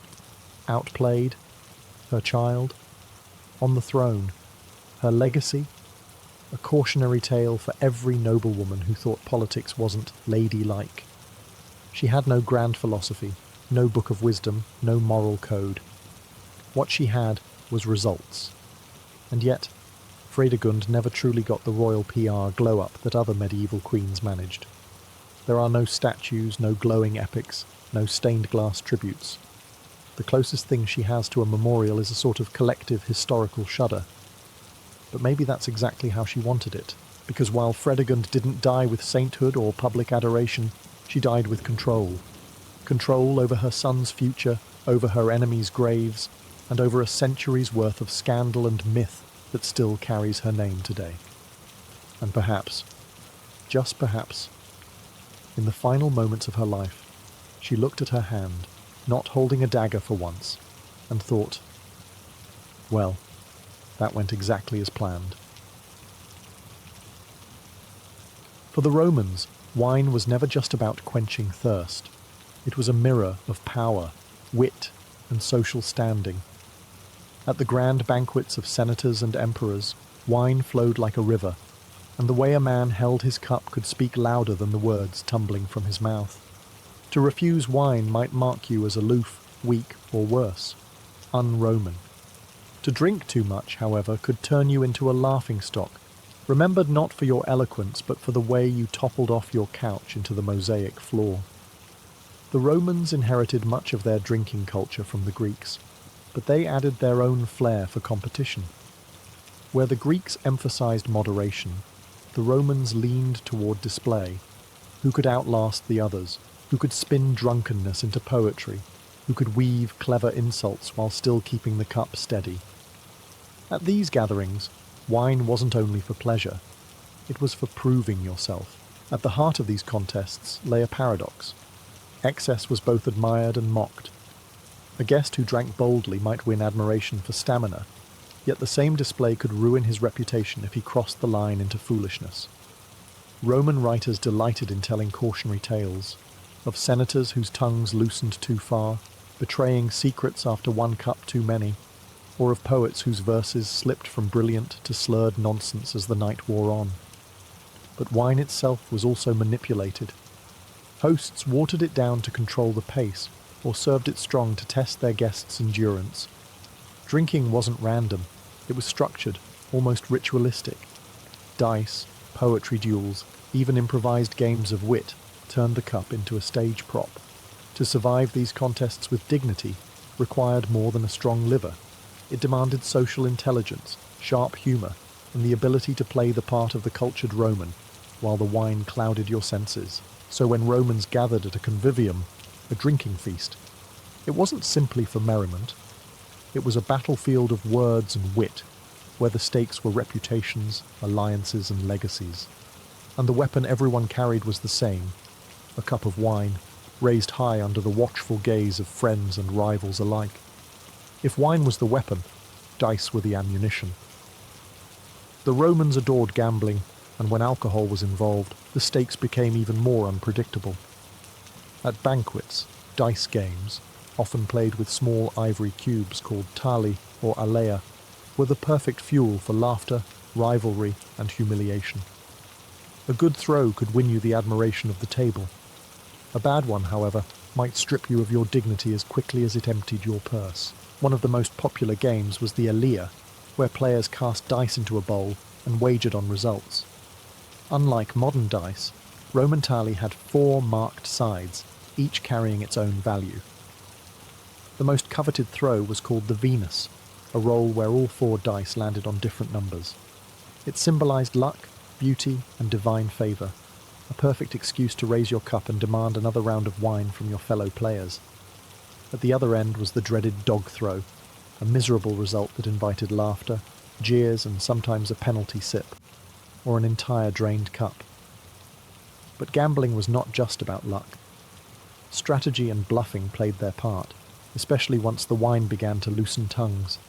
outplayed. Her child, on the throne. Her legacy, a cautionary tale for every noblewoman who thought politics wasn't ladylike. She had no grand philosophy, no book of wisdom, no moral code. What she had was results. And yet, Fredegund never truly got the royal PR glow-up that other medieval queens managed. There are no statues, no glowing epics, no stained glass tributes. The closest thing she has to a memorial is a sort of collective historical shudder. But maybe that's exactly how she wanted it, because while Fredegund didn't die with sainthood or public adoration, she died with control. Control over her son's future, over her enemies' graves, and over a century's worth of scandal and myth that still carries her name today. And perhaps, just perhaps, in the final moments of her life, she looked at her hand, not holding a dagger for once, and thought, well, that went exactly as planned. For the Romans, wine was never just about quenching thirst. It was a mirror of power, wit, and social standing. At the grand banquets of senators and emperors, wine flowed like a river, and the way a man held his cup could speak louder than the words tumbling from his mouth. To refuse wine might mark you as aloof, weak, or worse, un-Roman. To drink too much, however, could turn you into a laughingstock, remembered not for your eloquence but for the way you toppled off your couch into the mosaic floor. The Romans inherited much of their drinking culture from the Greeks, but they added their own flair for competition. Where the Greeks emphasized moderation, the Romans leaned toward display. Who could outlast the others? Who could spin drunkenness into poetry? Who could weave clever insults while still keeping the cup steady? At these gatherings, wine wasn't only for pleasure. It was for proving yourself. At the heart of these contests lay a paradox. Excess was both admired and mocked. A guest who drank boldly might win admiration for stamina, yet the same display could ruin his reputation if he crossed the line into foolishness. Roman writers delighted in telling cautionary tales, of senators whose tongues loosened too far, betraying secrets after one cup too many, or of poets whose verses slipped from brilliant to slurred nonsense as the night wore on. But wine itself was also manipulated. Hosts watered it down to control the pace, or served it strong to test their guests' endurance. Drinking wasn't random, it was structured, almost ritualistic. Dice, poetry duels, even improvised games of wit turned the cup into a stage prop. To survive these contests with dignity required more than a strong liver. It demanded social intelligence, sharp humour, and the ability to play the part of the cultured Roman, while the wine clouded your senses. So when Romans gathered at a convivium, a drinking feast, it wasn't simply for merriment. It was a battlefield of words and wit, where the stakes were reputations, alliances, and legacies. And the weapon everyone carried was the same, a cup of wine, raised high under the watchful gaze of friends and rivals alike. If wine was the weapon, dice were the ammunition. The Romans adored gambling, and when alcohol was involved, the stakes became even more unpredictable. At banquets, dice games, often played with small ivory cubes called tali or alea, were the perfect fuel for laughter, rivalry, and humiliation. A good throw could win you the admiration of the table. A bad one, however, might strip you of your dignity as quickly as it emptied your purse. One of the most popular games was the alea, where players cast dice into a bowl and wagered on results. Unlike modern dice, Roman tali had 4 marked sides, each carrying its own value. The most coveted throw was called the Venus, a roll where all 4 dice landed on different numbers. It symbolized luck, beauty, and divine favor, a perfect excuse to raise your cup and demand another round of wine from your fellow players. At the other end was the dreaded dog throw, a miserable result that invited laughter, jeers, and sometimes a penalty sip, or an entire drained cup. But gambling was not just about luck. Strategy and bluffing played their part, especially once the wine began to loosen tongues.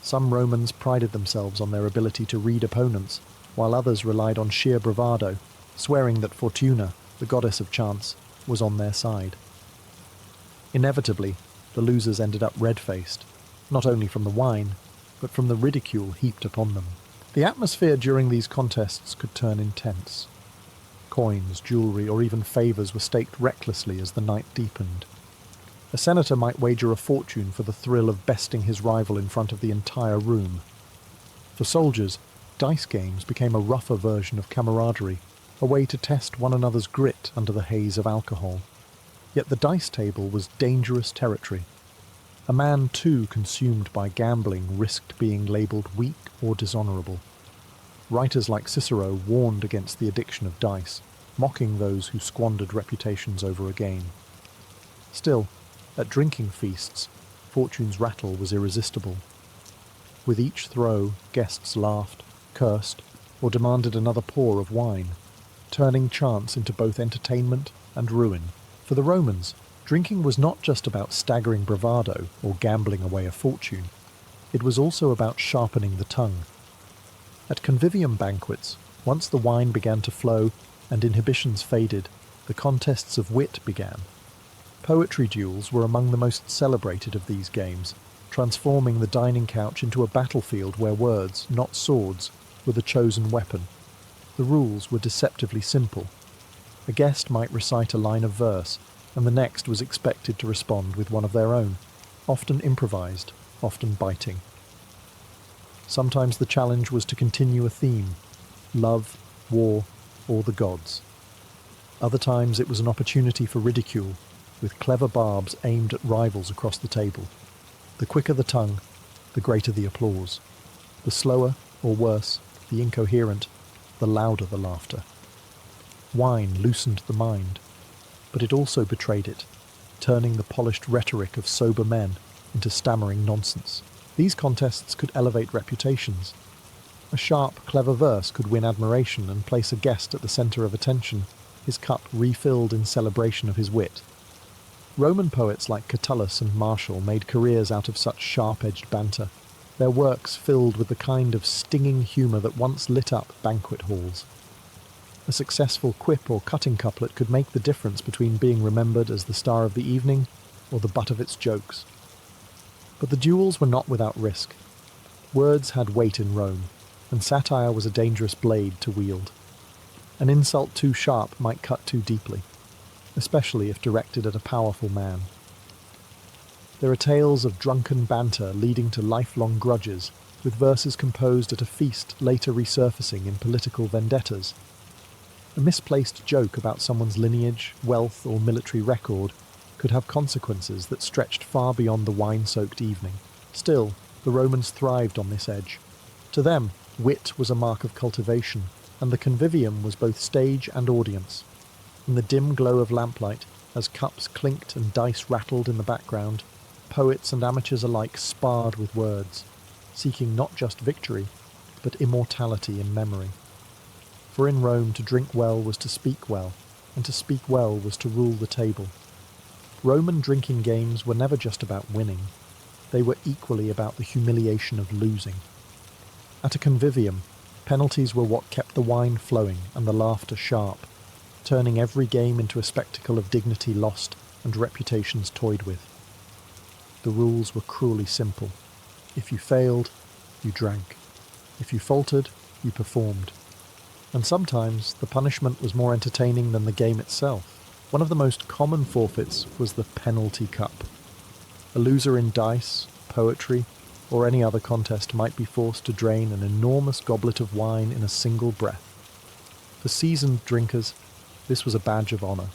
Some Romans prided themselves on their ability to read opponents, while others relied on sheer bravado, swearing that Fortuna, the goddess of chance, was on their side. Inevitably, the losers ended up red-faced, not only from the wine, but from the ridicule heaped upon them. The atmosphere during these contests could turn intense. Coins, jewellery, or even favours were staked recklessly as the night deepened. A senator might wager a fortune for the thrill of besting his rival in front of the entire room. For soldiers, dice games became a rougher version of camaraderie, a way to test one another's grit under the haze of alcohol. Yet the dice table was dangerous territory. A man too consumed by gambling risked being labelled weak or dishonourable. Writers like Cicero warned against the addiction of dice, mocking those who squandered reputations over a game. Still, at drinking feasts, fortune's rattle was irresistible. With each throw, guests laughed, cursed, or demanded another pour of wine, turning chance into both entertainment and ruin. For the Romans, drinking was not just about staggering bravado or gambling away a fortune. It was also about sharpening the tongue. At convivium banquets, once the wine began to flow and inhibitions faded, the contests of wit began. Poetry duels were among the most celebrated of these games, transforming the dining couch into a battlefield where words, not swords, were the chosen weapon. The rules were deceptively simple. A guest might recite a line of verse, and the next was expected to respond with one of their own, often improvised, often biting. Sometimes the challenge was to continue a theme: love, war, or the gods. Other times it was an opportunity for ridicule, with clever barbs aimed at rivals across the table. The quicker the tongue, the greater the applause. The slower, or worse, the incoherent, the louder the laughter. Wine loosened the mind, but it also betrayed it, turning the polished rhetoric of sober men into stammering nonsense. These contests could elevate reputations. A sharp, clever verse could win admiration and place a guest at the centre of attention, his cup refilled in celebration of his wit. Roman poets like Catullus and Martial made careers out of such sharp-edged banter, their works filled with the kind of stinging humour that once lit up banquet halls. A successful quip or cutting couplet could make the difference between being remembered as the star of the evening or the butt of its jokes. But the duels were not without risk. Words had weight in Rome, and satire was a dangerous blade to wield. An insult too sharp might cut too deeply, especially if directed at a powerful man. There are tales of drunken banter leading to lifelong grudges, with verses composed at a feast later resurfacing in political vendettas. A misplaced joke about someone's lineage, wealth, or military record could have consequences that stretched far beyond the wine-soaked evening. Still, the Romans thrived on this edge. To them, wit was a mark of cultivation, and the convivium was both stage and audience. In the dim glow of lamplight, as cups clinked and dice rattled in the background, poets and amateurs alike sparred with words, seeking not just victory, but immortality in memory. For in Rome to drink well was to speak well, and to speak well was to rule the table. Roman drinking games were never just about winning. They were equally about the humiliation of losing. At a convivium, penalties were what kept the wine flowing and the laughter sharp, turning every game into a spectacle of dignity lost and reputations toyed with. The rules were cruelly simple. If you failed, you drank. If you faltered, you performed. And sometimes the punishment was more entertaining than the game itself. One of the most common forfeits was the penalty cup. A loser in dice, poetry, or any other contest might be forced to drain an enormous goblet of wine in a single breath. For seasoned drinkers, this was a badge of honour.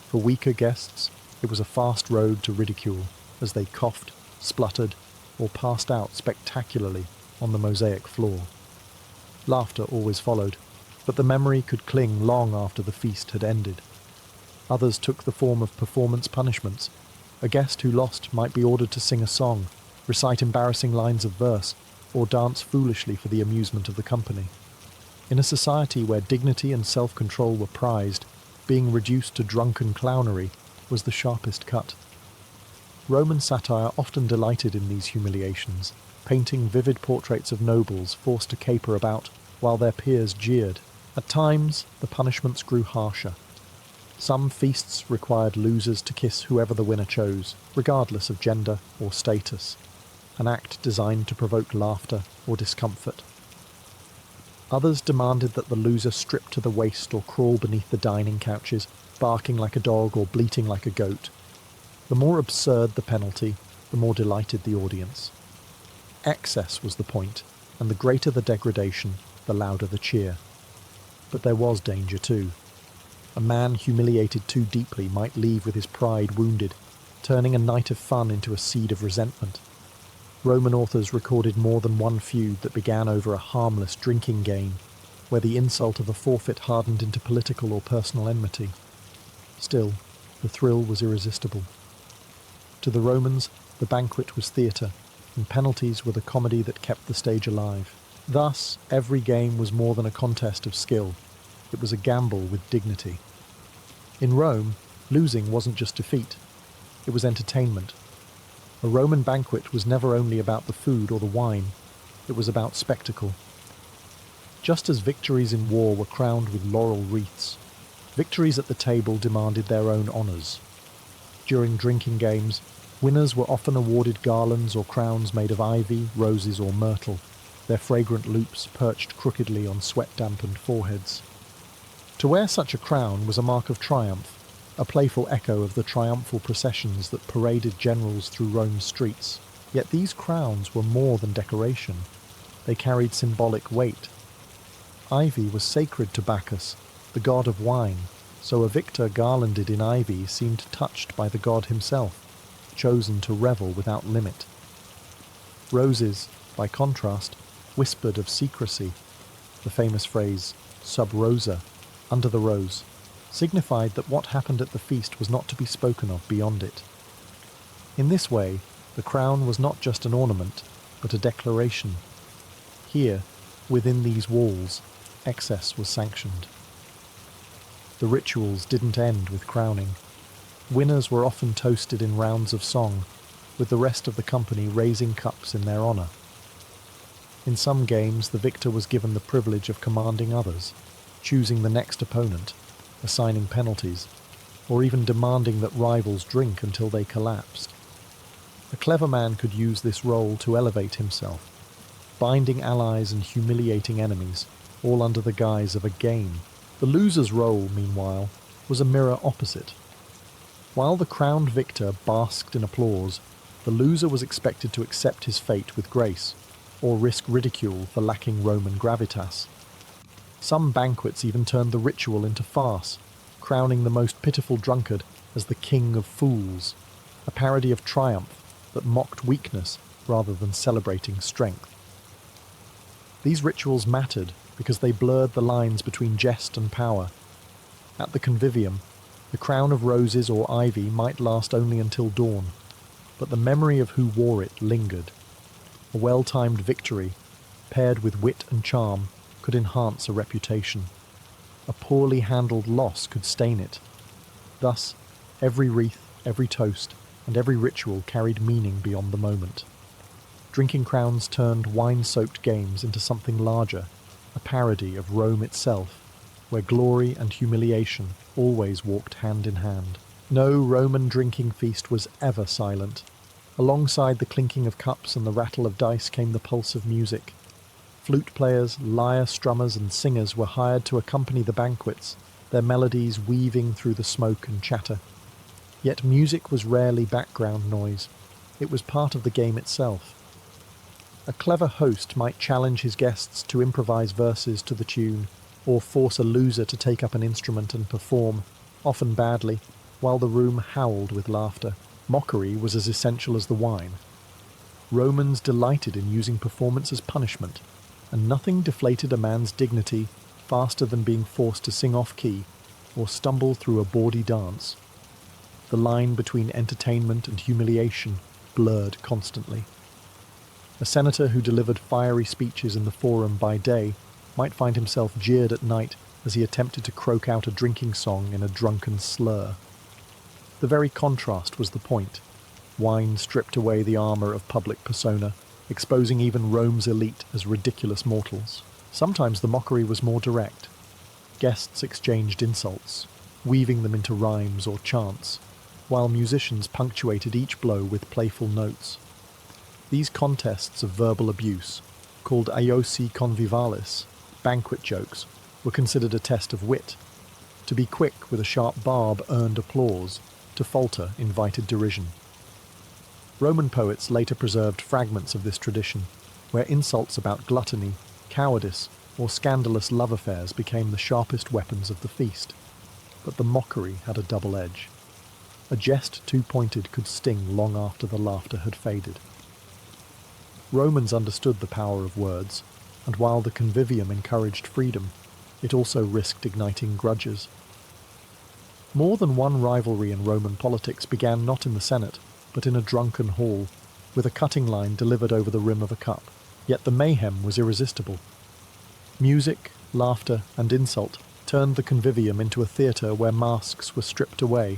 For weaker guests, it was a fast road to ridicule as they coughed, spluttered, or passed out spectacularly on the mosaic floor. Laughter always followed, but the memory could cling long after the feast had ended. Others took the form of performance punishments. A guest who lost might be ordered to sing a song, recite embarrassing lines of verse, or dance foolishly for the amusement of the company. In a society where dignity and self-control were prized, being reduced to drunken clownery was the sharpest cut. Roman satire often delighted in these humiliations, painting vivid portraits of nobles forced to caper about while their peers jeered. At times, the punishments grew harsher. Some feasts required losers to kiss whoever the winner chose, regardless of gender or status, an act designed to provoke laughter or discomfort. Others demanded that the loser strip to the waist or crawl beneath the dining couches, barking like a dog or bleating like a goat. The more absurd the penalty, the more delighted the audience. Excess was the point, and the greater the degradation, the louder the cheer. But there was danger too. A man humiliated too deeply might leave with his pride wounded, turning a night of fun into a seed of resentment. Roman authors recorded more than one feud that began over a harmless drinking game, where the insult of a forfeit hardened into political or personal enmity. Still, the thrill was irresistible. To the Romans, the banquet was theatre, and penalties were the comedy that kept the stage alive. Thus, every game was more than a contest of skill. It was a gamble with dignity. In Rome, losing wasn't just defeat. It was entertainment. A Roman banquet was never only about the food or the wine. It was about spectacle. Just as victories in war were crowned with laurel wreaths, victories at the table demanded their own honours. During drinking games, winners were often awarded garlands or crowns made of ivy, roses or myrtle, their fragrant loops perched crookedly on sweat-dampened foreheads. To wear such a crown was a mark of triumph, a playful echo of the triumphal processions that paraded generals through Rome's streets. Yet these crowns were more than decoration. They carried symbolic weight. Ivy was sacred to Bacchus, the god of wine, so a victor garlanded in ivy seemed touched by the god himself, chosen to revel without limit. Roses, by contrast, whispered of secrecy. The famous phrase, sub rosa, under the rose, signified that what happened at the feast was not to be spoken of beyond it. In this way, the crown was not just an ornament, but a declaration. Here, within these walls, excess was sanctioned. The rituals didn't end with crowning. Winners were often toasted in rounds of song, with the rest of the company raising cups in their honour. In some games, the victor was given the privilege of commanding others, choosing the next opponent, assigning penalties, or even demanding that rivals drink until they collapsed. A clever man could use this role to elevate himself, binding allies and humiliating enemies, all under the guise of a game. The loser's role, meanwhile, was a mirror opposite. While the crowned victor basked in applause, the loser was expected to accept his fate with grace, or risk ridicule for lacking Roman gravitas. Some banquets even turned the ritual into farce, crowning the most pitiful drunkard as the king of fools, a parody of triumph that mocked weakness rather than celebrating strength. These rituals mattered because they blurred the lines between jest and power. At the convivium, the crown of roses or ivy might last only until dawn, but the memory of who wore it lingered. A well-timed victory, paired with wit and charm, could enhance a reputation. A poorly handled loss could stain it. Thus, every wreath, every toast, and every ritual carried meaning beyond the moment. Drinking crowns turned wine-soaked games into something larger, a parody of Rome itself, where glory and humiliation always walked hand in hand. No Roman drinking feast was ever silent. Alongside the clinking of cups and the rattle of dice came the pulse of music. Flute players, lyre strummers, and singers were hired to accompany the banquets, their melodies weaving through the smoke and chatter. Yet music was rarely background noise. It was part of the game itself. A clever host might challenge his guests to improvise verses to the tune, or force a loser to take up an instrument and perform, often badly, while the room howled with laughter. Mockery was as essential as the wine. Romans delighted in using performance as punishment, and nothing deflated a man's dignity faster than being forced to sing off-key or stumble through a bawdy dance. The line between entertainment and humiliation blurred constantly. A senator who delivered fiery speeches in the forum by day might find himself jeered at night as he attempted to croak out a drinking song in a drunken slur. The very contrast was the point. Wine stripped away the armour of public persona, exposing even Rome's elite as ridiculous mortals. Sometimes the mockery was more direct. Guests exchanged insults, weaving them into rhymes or chants, while musicians punctuated each blow with playful notes. These contests of verbal abuse, called aiosi convivalis, banquet jokes, were considered a test of wit. To be quick with a sharp barb earned applause, to falter invited derision. Roman poets later preserved fragments of this tradition, where insults about gluttony, cowardice, or scandalous love affairs became the sharpest weapons of the feast. But the mockery had a double edge. A jest too pointed could sting long after the laughter had faded. Romans understood the power of words, and while the convivium encouraged freedom, it also risked igniting grudges. More than one rivalry in Roman politics began not in the Senate, but in a drunken hall, with a cutting line delivered over the rim of a cup. Yet the mayhem was irresistible. Music, laughter, and insult turned the convivium into a theatre where masks were stripped away,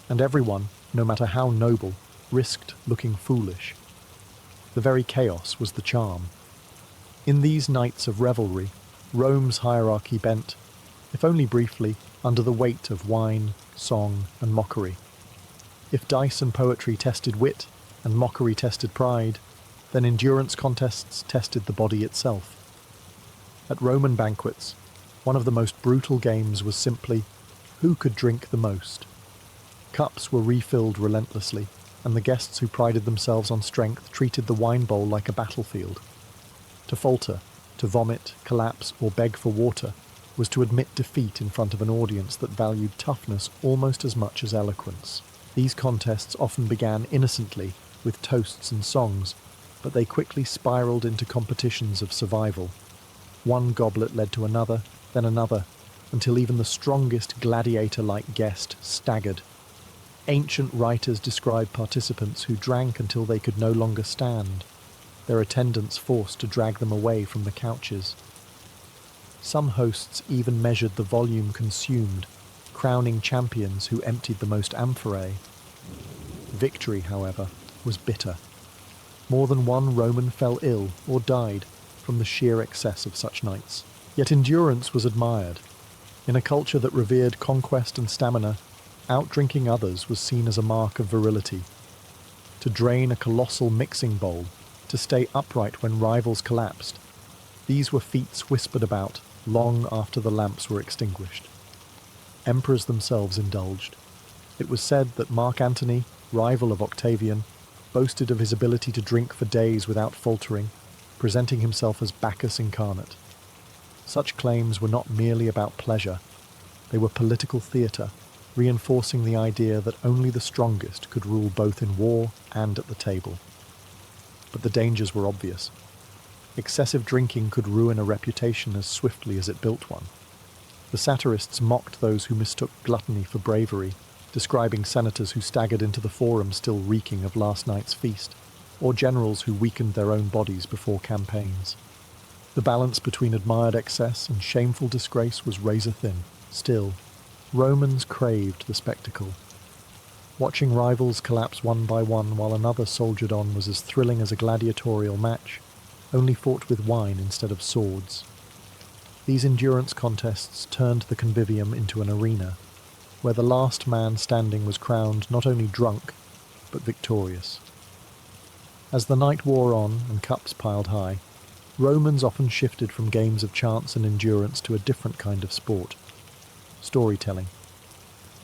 and everyone, no matter how noble, risked looking foolish. The very chaos was the charm. In these nights of revelry, Rome's hierarchy bent, if only briefly, under the weight of wine, song, and mockery. If dice and poetry tested wit, and mockery tested pride, then endurance contests tested the body itself. At Roman banquets, one of the most brutal games was simply, who could drink the most? Cups were refilled relentlessly, and the guests who prided themselves on strength treated the wine bowl like a battlefield. To falter, to vomit, collapse, or beg for water was to admit defeat in front of an audience that valued toughness almost as much as eloquence. These contests often began innocently, with toasts and songs, but they quickly spiraled into competitions of survival. One goblet led to another, then another, until even the strongest gladiator-like guest staggered. Ancient writers describe participants who drank until they could no longer stand, their attendants forced to drag them away from the couches. Some hosts even measured the volume consumed, crowning champions who emptied the most amphorae. Victory, however, was bitter. More than one Roman fell ill or died from the sheer excess of such nights. Yet endurance was admired. In a culture that revered conquest and stamina, outdrinking others was seen as a mark of virility. To drain a colossal mixing bowl, to stay upright when rivals collapsed, these were feats whispered about long after the lamps were extinguished. Emperors themselves indulged. It was said that Mark Antony, rival of Octavian, boasted of his ability to drink for days without faltering, presenting himself as Bacchus incarnate. Such claims were not merely about pleasure. They were political theatre, reinforcing the idea that only the strongest could rule both in war and at the table. But the dangers were obvious. Excessive drinking could ruin a reputation as swiftly as it built one. The satirists mocked those who mistook gluttony for bravery, describing senators who staggered into the forum still reeking of last night's feast, or generals who weakened their own bodies before campaigns. The balance between admired excess and shameful disgrace was razor-thin. Still, Romans craved the spectacle. Watching rivals collapse one by one while another soldiered on was as thrilling as a gladiatorial match, only fought with wine instead of swords. These endurance contests turned the convivium into an arena, where the last man standing was crowned not only drunk, but victorious. As the night wore on and cups piled high, Romans often shifted from games of chance and endurance to a different kind of sport: storytelling.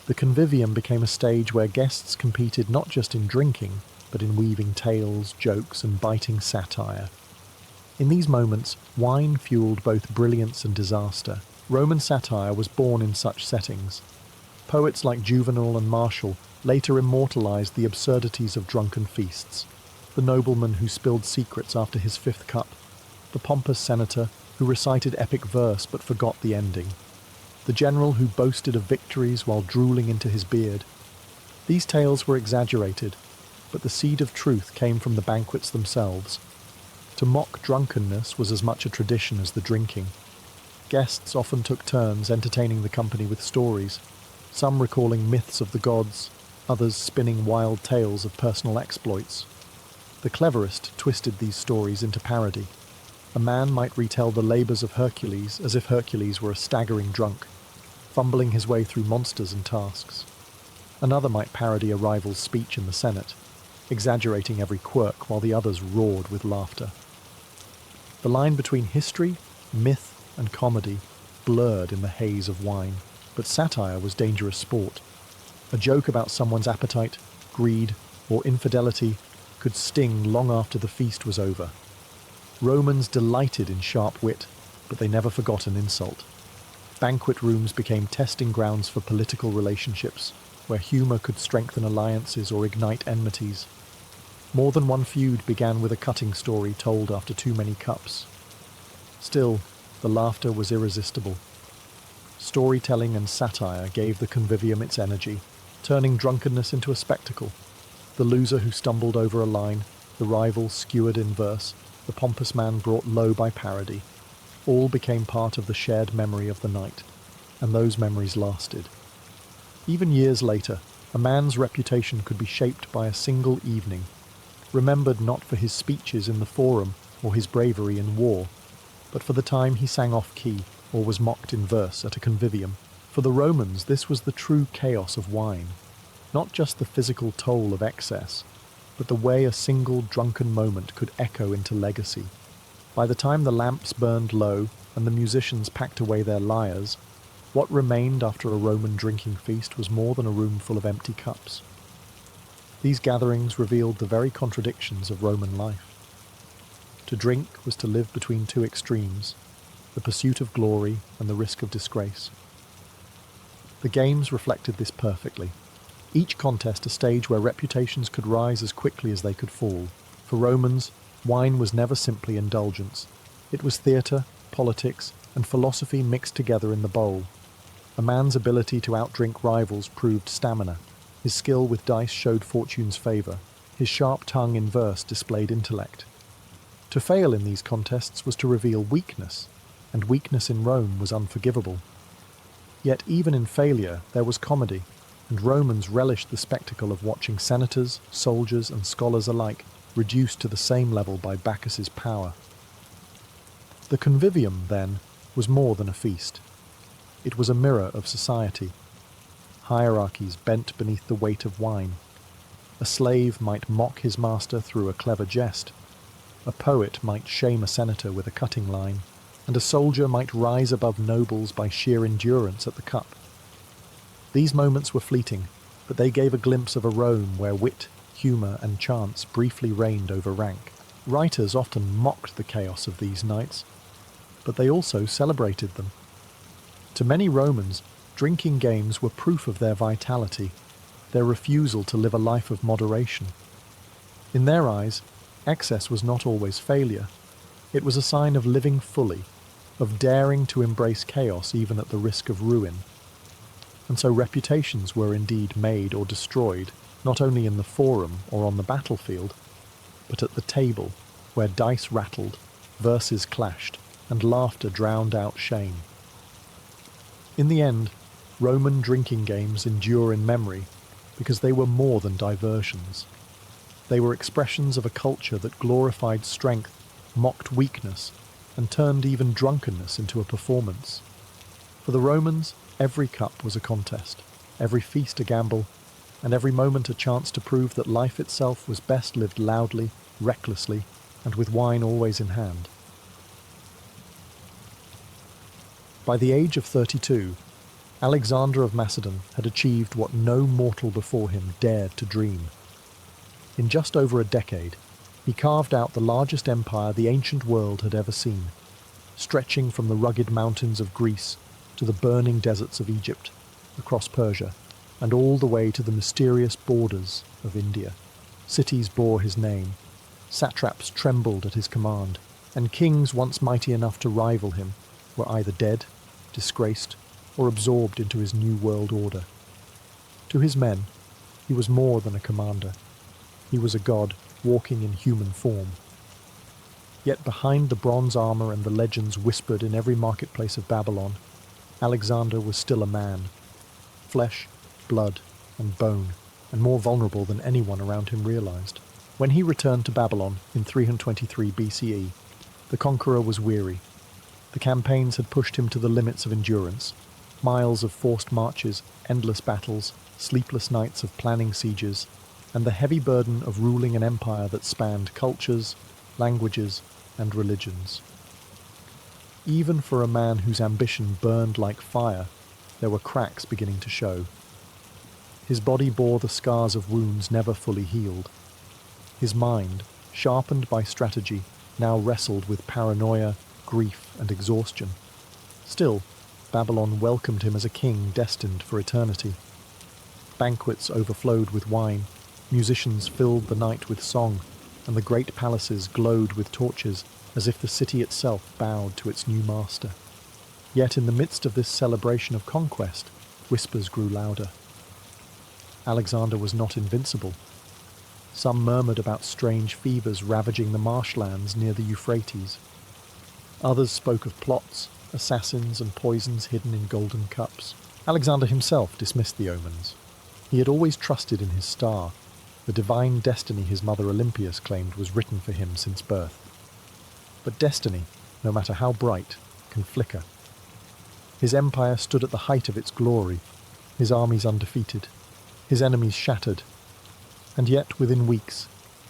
The convivium became a stage where guests competed not just in drinking, but in weaving tales, jokes, and biting satire. In these moments, wine fueled both brilliance and disaster. Roman satire was born in such settings. Poets like Juvenal and Martial later immortalized the absurdities of drunken feasts. The nobleman who spilled secrets after his fifth cup, the pompous senator who recited epic verse but forgot the ending, the general who boasted of victories while drooling into his beard. These tales were exaggerated, but the seed of truth came from the banquets themselves. To mock drunkenness was as much a tradition as the drinking. Guests often took turns entertaining the company with stories, some recalling myths of the gods, others spinning wild tales of personal exploits. The cleverest twisted these stories into parody. A man might retell the labours of Hercules as if Hercules were a staggering drunk, fumbling his way through monsters and tasks. Another might parody a rival's speech in the Senate, exaggerating every quirk while the others roared with laughter. The line between history, myth, and comedy blurred in the haze of wine, but satire was dangerous sport. A joke about someone's appetite, greed, or infidelity could sting long after the feast was over. Romans delighted in sharp wit, but they never forgot an insult. Banquet rooms became testing grounds for political relationships, where humour could strengthen alliances or ignite enmities. More than one feud began with a cutting story told after too many cups. Still, the laughter was irresistible. Storytelling and satire gave the convivium its energy, turning drunkenness into a spectacle. The loser who stumbled over a line, the rival skewered in verse, the pompous man brought low by parody, all became part of the shared memory of the night, and those memories lasted. Even years later, a man's reputation could be shaped by a single evening, remembered not for his speeches in the forum or his bravery in war, but for the time he sang off-key or was mocked in verse at a convivium. For the Romans, this was the true chaos of wine, not just the physical toll of excess, but the way a single drunken moment could echo into legacy. By the time the lamps burned low and the musicians packed away their lyres, what remained after a Roman drinking feast was more than a room full of empty cups. These gatherings revealed the very contradictions of Roman life. To drink was to live between two extremes, the pursuit of glory and the risk of disgrace. The games reflected this perfectly. Each contest a stage where reputations could rise as quickly as they could fall. For Romans, wine was never simply indulgence. It was theatre, politics, and philosophy mixed together in the bowl. A man's ability to outdrink rivals proved stamina. His skill with dice showed fortune's favour. His sharp tongue in verse displayed intellect. To fail in these contests was to reveal weakness, and weakness in Rome was unforgivable. Yet even in failure there was comedy, and Romans relished the spectacle of watching senators, soldiers, and scholars alike reduced to the same level by Bacchus's power. The convivium, then, was more than a feast. It was a mirror of society. Hierarchies bent beneath the weight of wine. A slave might mock his master through a clever jest. A poet might shame a senator with a cutting line, and a soldier might rise above nobles by sheer endurance at the cup. These moments were fleeting, but they gave a glimpse of a Rome where wit, humour, and chance briefly reigned over rank. Writers often mocked the chaos of these nights, but they also celebrated them. To many Romans, drinking games were proof of their vitality, their refusal to live a life of moderation. In their eyes, excess was not always failure. It was a sign of living fully, of daring to embrace chaos even at the risk of ruin. And so reputations were indeed made or destroyed, not only in the forum or on the battlefield, but at the table, where dice rattled, verses clashed, and laughter drowned out shame. In the end, Roman drinking games endure in memory because they were more than diversions. They were expressions of a culture that glorified strength, mocked weakness, and turned even drunkenness into a performance. For the Romans, every cup was a contest, every feast a gamble, and every moment a chance to prove that life itself was best lived loudly, recklessly, and with wine always in hand. By the age of 32, Alexander of Macedon had achieved what no mortal before him dared to dream. In just over a decade, he carved out the largest empire the ancient world had ever seen, stretching from the rugged mountains of Greece to the burning deserts of Egypt, across Persia, and all the way to the mysterious borders of India. Cities bore his name, satraps trembled at his command, and kings once mighty enough to rival him were either dead, disgraced, or absorbed into his new world order. To his men, he was more than a commander. He was a god walking in human form. Yet behind the bronze armor and the legends whispered in every marketplace of Babylon, Alexander was still a man. Flesh, blood, and bone, and more vulnerable than anyone around him realized. When he returned to Babylon in 323 BCE, the conqueror was weary. The campaigns had pushed him to the limits of endurance. Miles of forced marches, endless battles, sleepless nights of planning sieges, and the heavy burden of ruling an empire that spanned cultures, languages, and religions. Even for a man whose ambition burned like fire, there were cracks beginning to show. His body bore the scars of wounds never fully healed. His mind, sharpened by strategy, now wrestled with paranoia, grief, and exhaustion. Still, Babylon welcomed him as a king destined for eternity. Banquets overflowed with wine, musicians filled the night with song, and the great palaces glowed with torches as if the city itself bowed to its new master. Yet in the midst of this celebration of conquest, whispers grew louder. Alexander was not invincible. Some murmured about strange fevers ravaging the marshlands near the Euphrates. Others spoke of plots, assassins, and poisons hidden in golden cups. Alexander himself dismissed the omens. He had always trusted in his star, the divine destiny his mother Olympias claimed was written for him since birth. But destiny, no matter how bright, can flicker. His empire stood at the height of its glory, his armies undefeated, his enemies shattered. And yet, within weeks,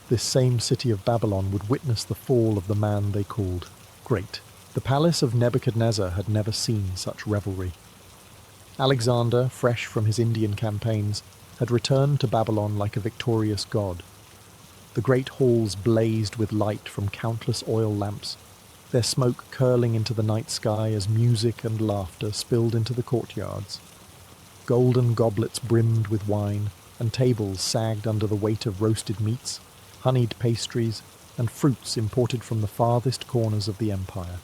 this same city of Babylon would witness the fall of the man they called great. The palace of Nebuchadnezzar had never seen such revelry. Alexander, fresh from his Indian campaigns, had returned to Babylon like a victorious god. The great halls blazed with light from countless oil lamps, their smoke curling into the night sky as music and laughter spilled into the courtyards. Golden goblets brimmed with wine, and tables sagged under the weight of roasted meats, honeyed pastries, and fruits imported from the farthest corners of the empire.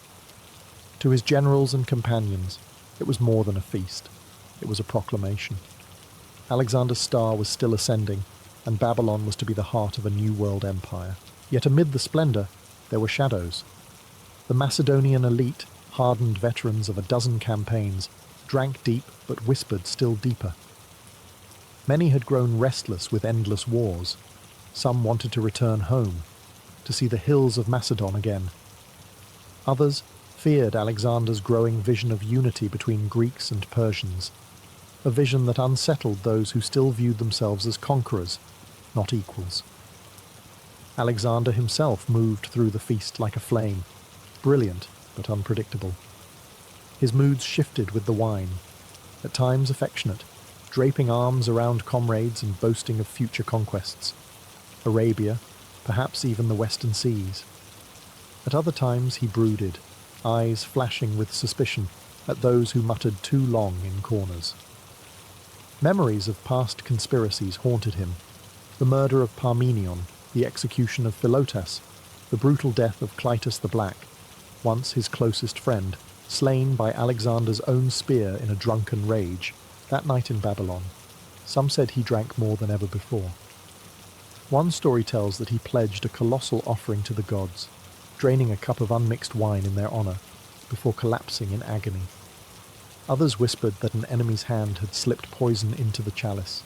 To his generals and companions, it was more than a feast. It was a proclamation. Alexander's star was still ascending, and Babylon was to be the heart of a new world empire. Yet amid the splendor, there were shadows. The Macedonian elite, hardened veterans of a dozen campaigns, drank deep but whispered still deeper. Many had grown restless with endless wars. Some wanted to return home, to see the hills of Macedon again. Others feared Alexander's growing vision of unity between Greeks and Persians, a vision that unsettled those who still viewed themselves as conquerors, not equals. Alexander himself moved through the feast like a flame, brilliant but unpredictable. His moods shifted with the wine, at times affectionate, draping arms around comrades and boasting of future conquests. Arabia, perhaps even the western seas. At other times he brooded, eyes flashing with suspicion at those who muttered too long in corners. Memories of past conspiracies haunted him: the murder of Parmenion, the execution of Philotas, the brutal death of Clytus the Black, once his closest friend, slain by Alexander's own spear in a drunken rage, that night in Babylon, some said he drank more than ever before. One story tells that he pledged a colossal offering to the gods, draining a cup of unmixed wine in their honour, before collapsing in agony. Others whispered that an enemy's hand had slipped poison into the chalice.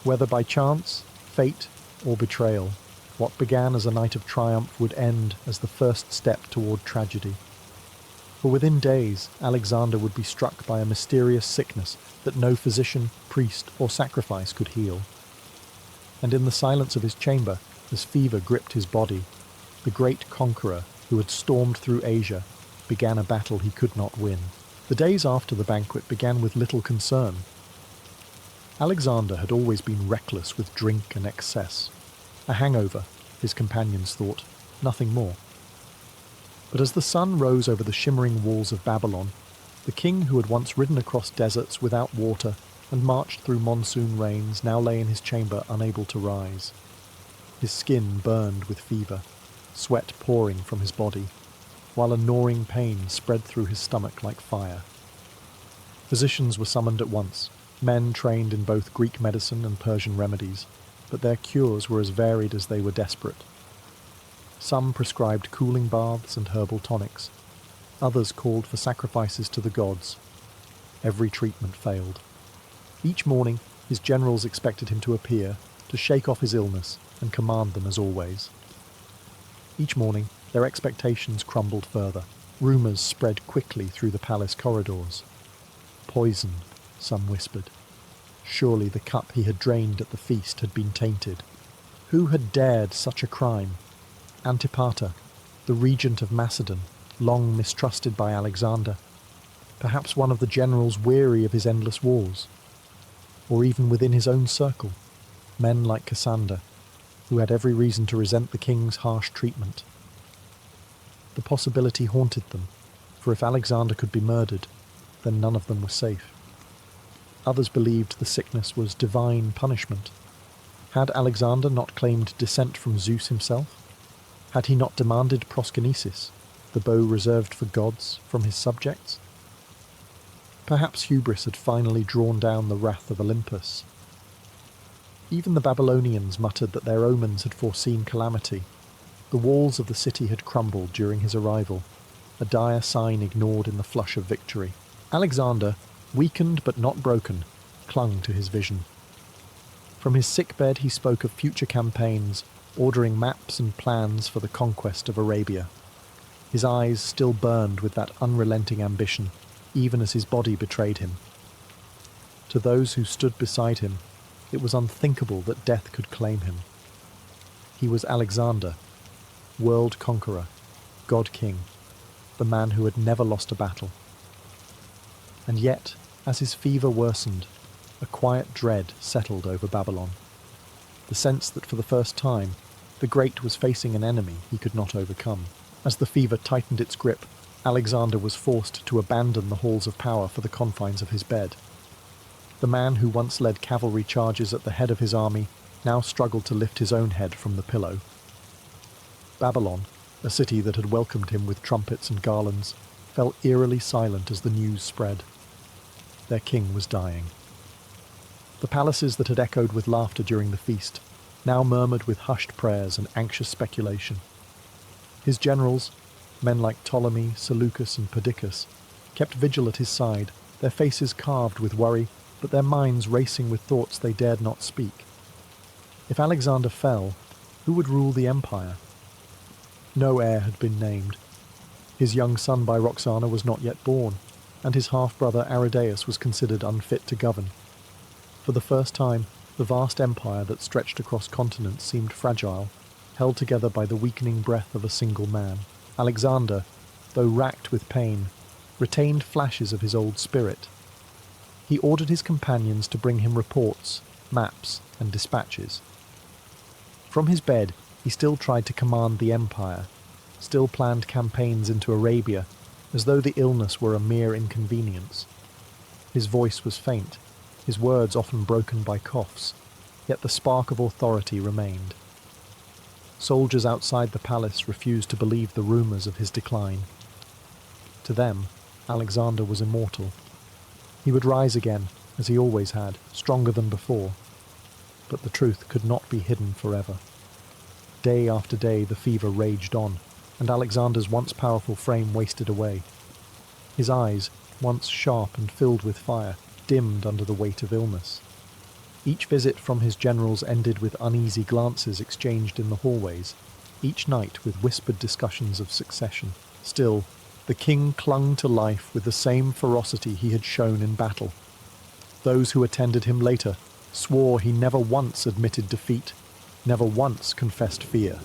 Whether by chance, fate, or betrayal, what began as a night of triumph would end as the first step toward tragedy. For within days, Alexander would be struck by a mysterious sickness that no physician, priest, or sacrifice could heal. And in the silence of his chamber, as fever gripped his body, the great conqueror who had stormed through Asia began a battle he could not win. The days after the banquet began with little concern. Alexander had always been reckless with drink and excess. A hangover, his companions thought, nothing more. But as the sun rose over the shimmering walls of Babylon, the king who had once ridden across deserts without water and marched through monsoon rains now lay in his chamber unable to rise. His skin burned with fever, sweat pouring from his body, while a gnawing pain spread through his stomach like fire. Physicians were summoned at once, men trained in both Greek medicine and Persian remedies, but their cures were as varied as they were desperate. Some prescribed cooling baths and herbal tonics. Others called for sacrifices to the gods. Every treatment failed. Each morning, his generals expected him to appear, to shake off his illness and command them as always. Each morning, their expectations crumbled further. Rumours spread quickly through the palace corridors. Poison, some whispered. Surely the cup he had drained at the feast had been tainted. Who had dared such a crime? Antipater, the regent of Macedon, long mistrusted by Alexander. Perhaps one of the generals weary of his endless wars. Or even within his own circle, men like Cassander, who had every reason to resent the king's harsh treatment. The possibility haunted them, for if Alexander could be murdered, then none of them were safe. Others believed the sickness was divine punishment. Had Alexander not claimed descent from Zeus himself? Had he not demanded proskynesis, the bow reserved for gods, from his subjects? Perhaps hubris had finally drawn down the wrath of Olympus. Even the Babylonians muttered that their omens had foreseen calamity. The walls of the city had crumbled during his arrival, a dire sign ignored in the flush of victory. Alexander, weakened but not broken, clung to his vision. From his sickbed he spoke of future campaigns, ordering maps and plans for the conquest of Arabia. His eyes still burned with that unrelenting ambition, even as his body betrayed him. To those who stood beside him, it was unthinkable that death could claim him. He was Alexander, world conqueror, god king, the man who had never lost a battle. And yet, as his fever worsened, a quiet dread settled over Babylon. The sense that for the first time, the great was facing an enemy he could not overcome. As the fever tightened its grip, Alexander was forced to abandon the halls of power for the confines of his bed. The man who once led cavalry charges at the head of his army now struggled to lift his own head from the pillow. Babylon, a city that had welcomed him with trumpets and garlands, fell eerily silent as the news spread. Their king was dying. The palaces that had echoed with laughter during the feast now murmured with hushed prayers and anxious speculation. His generals, men like Ptolemy, Seleucus, and Perdiccas, kept vigil at his side, their faces carved with worry, but their minds racing with thoughts they dared not speak. If Alexander fell, who would rule the empire? No heir had been named. His young son by Roxana was not yet born, and his half-brother Aridaeus was considered unfit to govern. For the first time, the vast empire that stretched across continents seemed fragile, held together by the weakening breath of a single man. Alexander, though racked with pain, retained flashes of his old spirit. He ordered his companions to bring him reports, maps, and dispatches. From his bed, he still tried to command the empire, still planned campaigns into Arabia, as though the illness were a mere inconvenience. His voice was faint, his words often broken by coughs, yet the spark of authority remained. Soldiers outside the palace refused to believe the rumours of his decline. To them, Alexander was immortal. He would rise again, as he always had, stronger than before. But the truth could not be hidden forever. Day after day the fever raged on, and Alexander's once powerful frame wasted away. His eyes, once sharp and filled with fire, dimmed under the weight of illness. Each visit from his generals ended with uneasy glances exchanged in the hallways, each night with whispered discussions of succession. Still, the king clung to life with the same ferocity he had shown in battle. Those who attended him later swore he never once admitted defeat, never once confessed fear.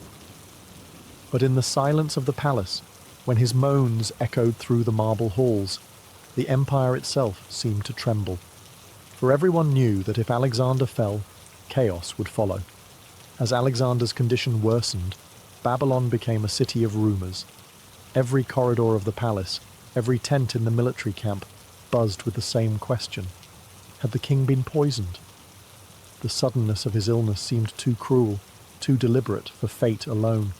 But in the silence of the palace, when his moans echoed through the marble halls, the empire itself seemed to tremble. For everyone knew that if Alexander fell, chaos would follow. As Alexander's condition worsened, Babylon became a city of rumors. Every corridor of the palace, every tent in the military camp, buzzed with the same question. Had the king been poisoned? The suddenness of his illness seemed too cruel, too deliberate for fate alone.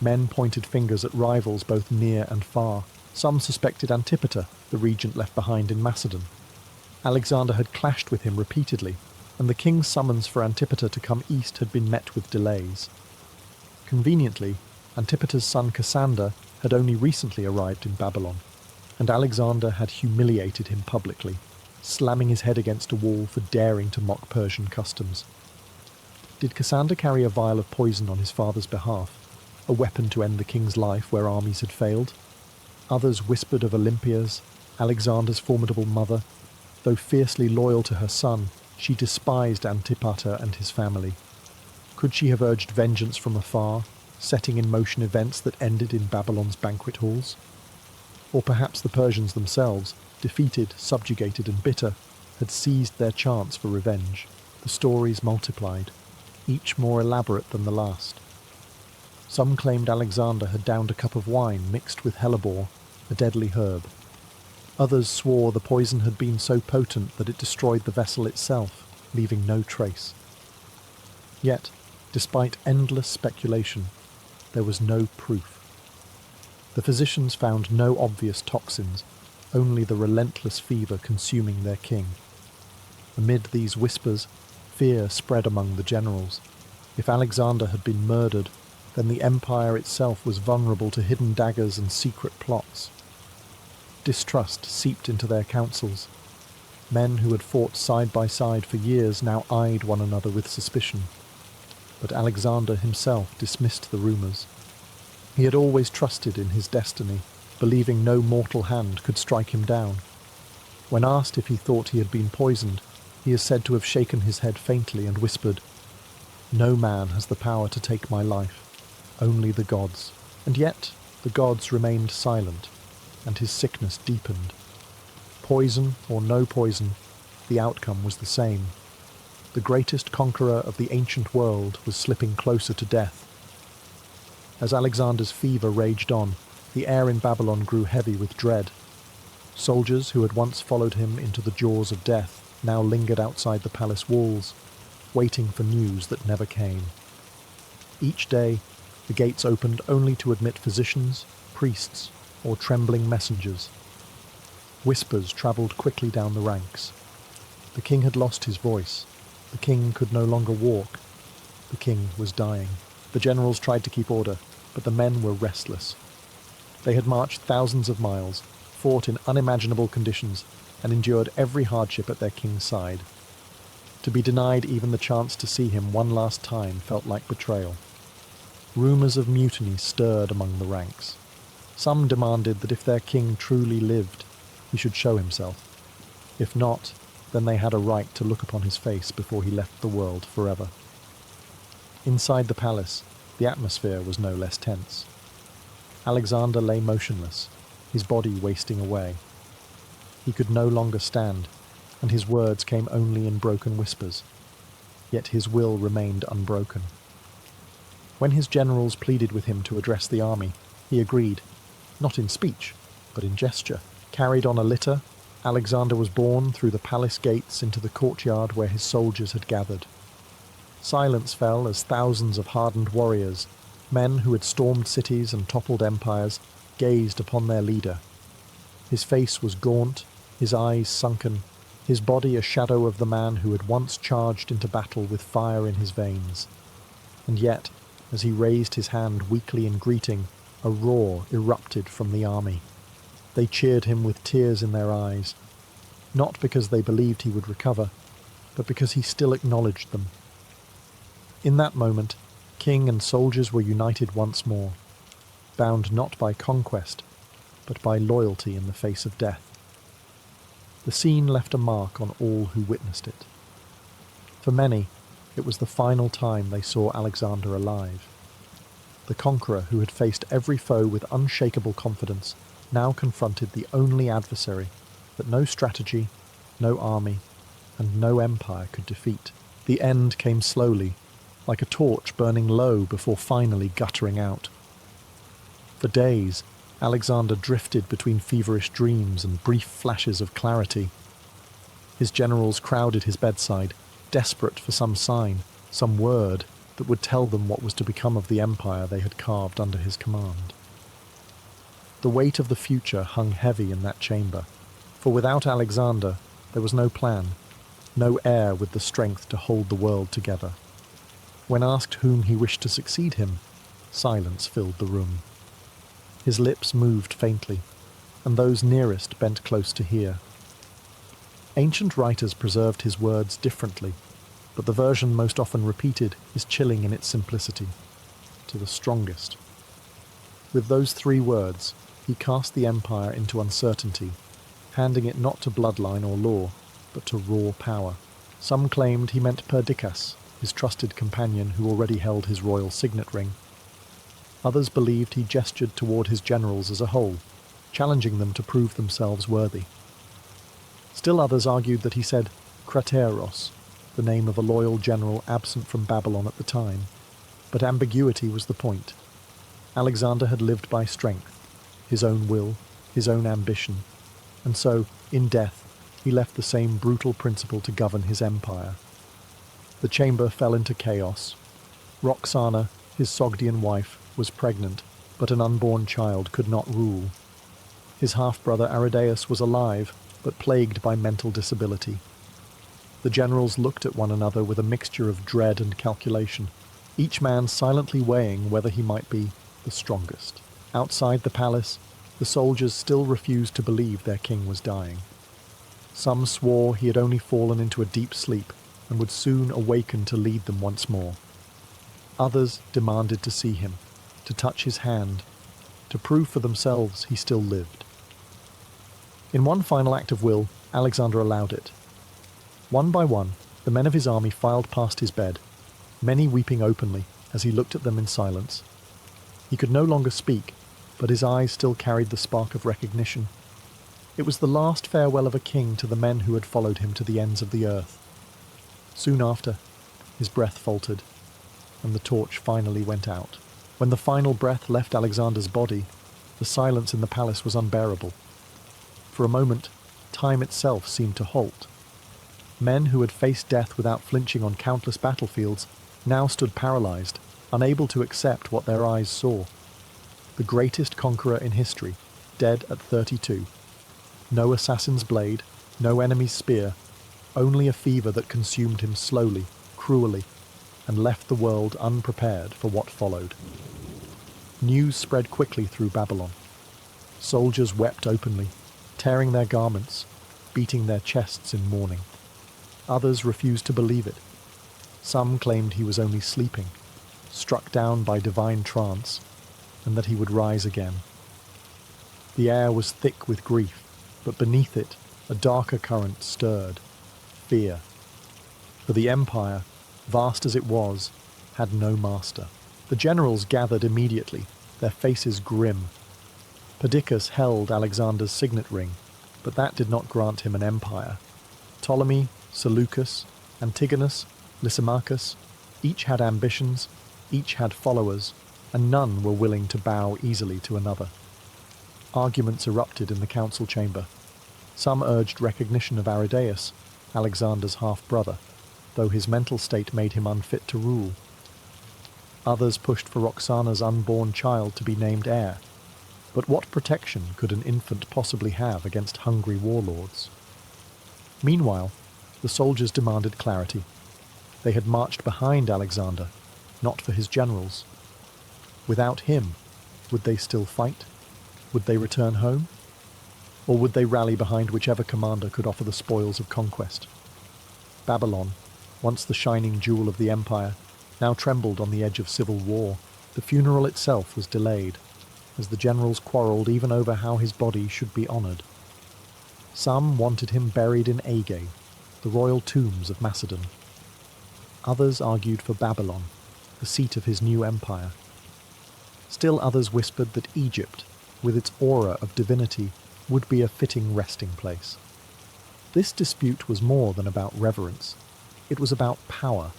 Men pointed fingers at rivals both near and far. Some suspected Antipater, the regent left behind in Macedon. Alexander had clashed with him repeatedly, and the king's summons for Antipater to come east had been met with delays. Conveniently, Antipater's son Cassander had only recently arrived in Babylon, and Alexander had humiliated him publicly, slamming his head against a wall for daring to mock Persian customs. Did Cassander carry a vial of poison on his father's behalf, a weapon to end the king's life where armies had failed? Others whispered of Olympias, Alexander's formidable mother. Though fiercely loyal to her son, she despised Antipater and his family. Could she have urged vengeance from afar, setting in motion events that ended in Babylon's banquet halls? Or perhaps the Persians themselves, defeated, subjugated and bitter, had seized their chance for revenge. The stories multiplied, each more elaborate than the last. Some claimed Alexander had downed a cup of wine mixed with hellebore, a deadly herb. Others swore the poison had been so potent that it destroyed the vessel itself, leaving no trace. Yet, despite endless speculation, there was no proof. The physicians found no obvious toxins, only the relentless fever consuming their king. Amid these whispers, fear spread among the generals. If Alexander had been murdered, then the empire itself was vulnerable to hidden daggers and secret plots. Distrust seeped into their councils. Men who had fought side by side for years now eyed one another with suspicion. But Alexander himself dismissed the rumors. He had always trusted in his destiny, believing no mortal hand could strike him down. When asked if he thought he had been poisoned, he is said to have shaken his head faintly and whispered, "No man has the power to take my life, only the gods." And yet the gods remained silent, and his sickness deepened. Poison or no poison, the outcome was the same. The greatest conqueror of the ancient world was slipping closer to death. As Alexander's fever raged on, the air in Babylon grew heavy with dread. Soldiers who had once followed him into the jaws of death now lingered outside the palace walls, waiting for news that never came. Each day, the gates opened only to admit physicians, priests, or trembling messengers. Whispers travelled quickly down the ranks. The king had lost his voice. The king could no longer walk. The king was dying. The generals tried to keep order, but the men were restless. They had marched thousands of miles, fought in unimaginable conditions, and endured every hardship at their king's side. To be denied even the chance to see him one last time felt like betrayal. Rumours of mutiny stirred among the ranks. Some demanded that if their king truly lived, he should show himself. If not, then they had a right to look upon his face before he left the world forever. Inside the palace, the atmosphere was no less tense. Alexander lay motionless, his body wasting away. He could no longer stand, and his words came only in broken whispers. Yet his will remained unbroken. When his generals pleaded with him to address the army, he agreed, not in speech, but in gesture. Carried on a litter, Alexander was borne through the palace gates into the courtyard where his soldiers had gathered. Silence fell as thousands of hardened warriors, men who had stormed cities and toppled empires, gazed upon their leader. His face was gaunt, his eyes sunken, his body a shadow of the man who had once charged into battle with fire in his veins. And yet, as he raised his hand weakly in greeting, a roar erupted from the army. They cheered him with tears in their eyes, not because they believed he would recover, but because he still acknowledged them. In that moment, king and soldiers were united once more, bound not by conquest, but by loyalty in the face of death. The scene left a mark on all who witnessed it. For many, it was the final time they saw Alexander alive. The conqueror who had faced every foe with unshakable confidence now confronted the only adversary that no strategy, no army, and no empire could defeat. The end came slowly, like a torch burning low before finally guttering out. For days, Alexander drifted between feverish dreams and brief flashes of clarity. His generals crowded his bedside, desperate for some sign, some word that would tell them what was to become of the empire they had carved under his command. The weight of the future hung heavy in that chamber, for without Alexander there was no plan, no heir with the strength to hold the world together. When asked whom he wished to succeed him, silence filled the room. His lips moved faintly, and those nearest bent close to hear. Ancient writers preserved his words differently, but the version most often repeated is chilling in its simplicity. To the strongest. With those 3 words, he cast the empire into uncertainty, handing it not to bloodline or law, but to raw power. Some claimed he meant Perdiccas, his trusted companion who already held his royal signet ring. Others believed he gestured toward his generals as a whole, challenging them to prove themselves worthy. Still others argued that he said Crateros, the name of a loyal general absent from Babylon at the time, but ambiguity was the point. Alexander had lived by strength, his own will, his own ambition, and so, in death, he left the same brutal principle to govern his empire. The chamber fell into chaos. Roxana, his Sogdian wife, was pregnant, but an unborn child could not rule. His half-brother Aridaeus was alive, but plagued by mental disability. The generals looked at one another with a mixture of dread and calculation, each man silently weighing whether he might be the strongest. Outside the palace, the soldiers still refused to believe their king was dying. Some swore he had only fallen into a deep sleep and would soon awaken to lead them once more. Others demanded to see him, to touch his hand, to prove for themselves he still lived. In one final act of will, Alexander allowed it. One by one, the men of his army filed past his bed, many weeping openly as he looked at them in silence. He could no longer speak, but his eyes still carried the spark of recognition. It was the last farewell of a king to the men who had followed him to the ends of the earth. Soon after, his breath faltered, and the torch finally went out. When the final breath left Alexander's body, the silence in the palace was unbearable. For a moment, time itself seemed to halt. Men who had faced death without flinching on countless battlefields now stood paralyzed, unable to accept what their eyes saw. The greatest conqueror in history, dead at 32. No assassin's blade, no enemy's spear, only a fever that consumed him slowly, cruelly, and left the world unprepared for what followed. News spread quickly through Babylon. Soldiers wept openly, tearing their garments, beating their chests in mourning. Others refused to believe it. Some claimed he was only sleeping, struck down by divine trance, and that he would rise again. The air was thick with grief, but beneath it a darker current stirred, fear. For the empire, vast as it was, had no master. The generals gathered immediately, their faces grim. Perdiccas held Alexander's signet ring, but that did not grant him an empire. Ptolemy, Seleucus, Antigonus, Lysimachus, each had ambitions, each had followers, and none were willing to bow easily to another. Arguments erupted in the council chamber. Some urged recognition of Aridaeus, Alexander's half-brother, though his mental state made him unfit to rule. Others pushed for Roxana's unborn child to be named heir, But what protection could an infant possibly have against hungry warlords? Meanwhile, the soldiers demanded clarity. They had marched behind Alexander, not for his generals. Without him, would they still fight? Would they return home? Or would they rally behind whichever commander could offer the spoils of conquest? Babylon, once the shining jewel of the empire, now trembled on the edge of civil war. The funeral itself was delayed, as the generals quarrelled even over how his body should be honoured. Some wanted him buried in Aige, the royal tombs of Macedon. Others argued for Babylon, the seat of his new empire. Still others whispered that Egypt, with its aura of divinity, would be a fitting resting place. This dispute was more than about reverence. It was about power.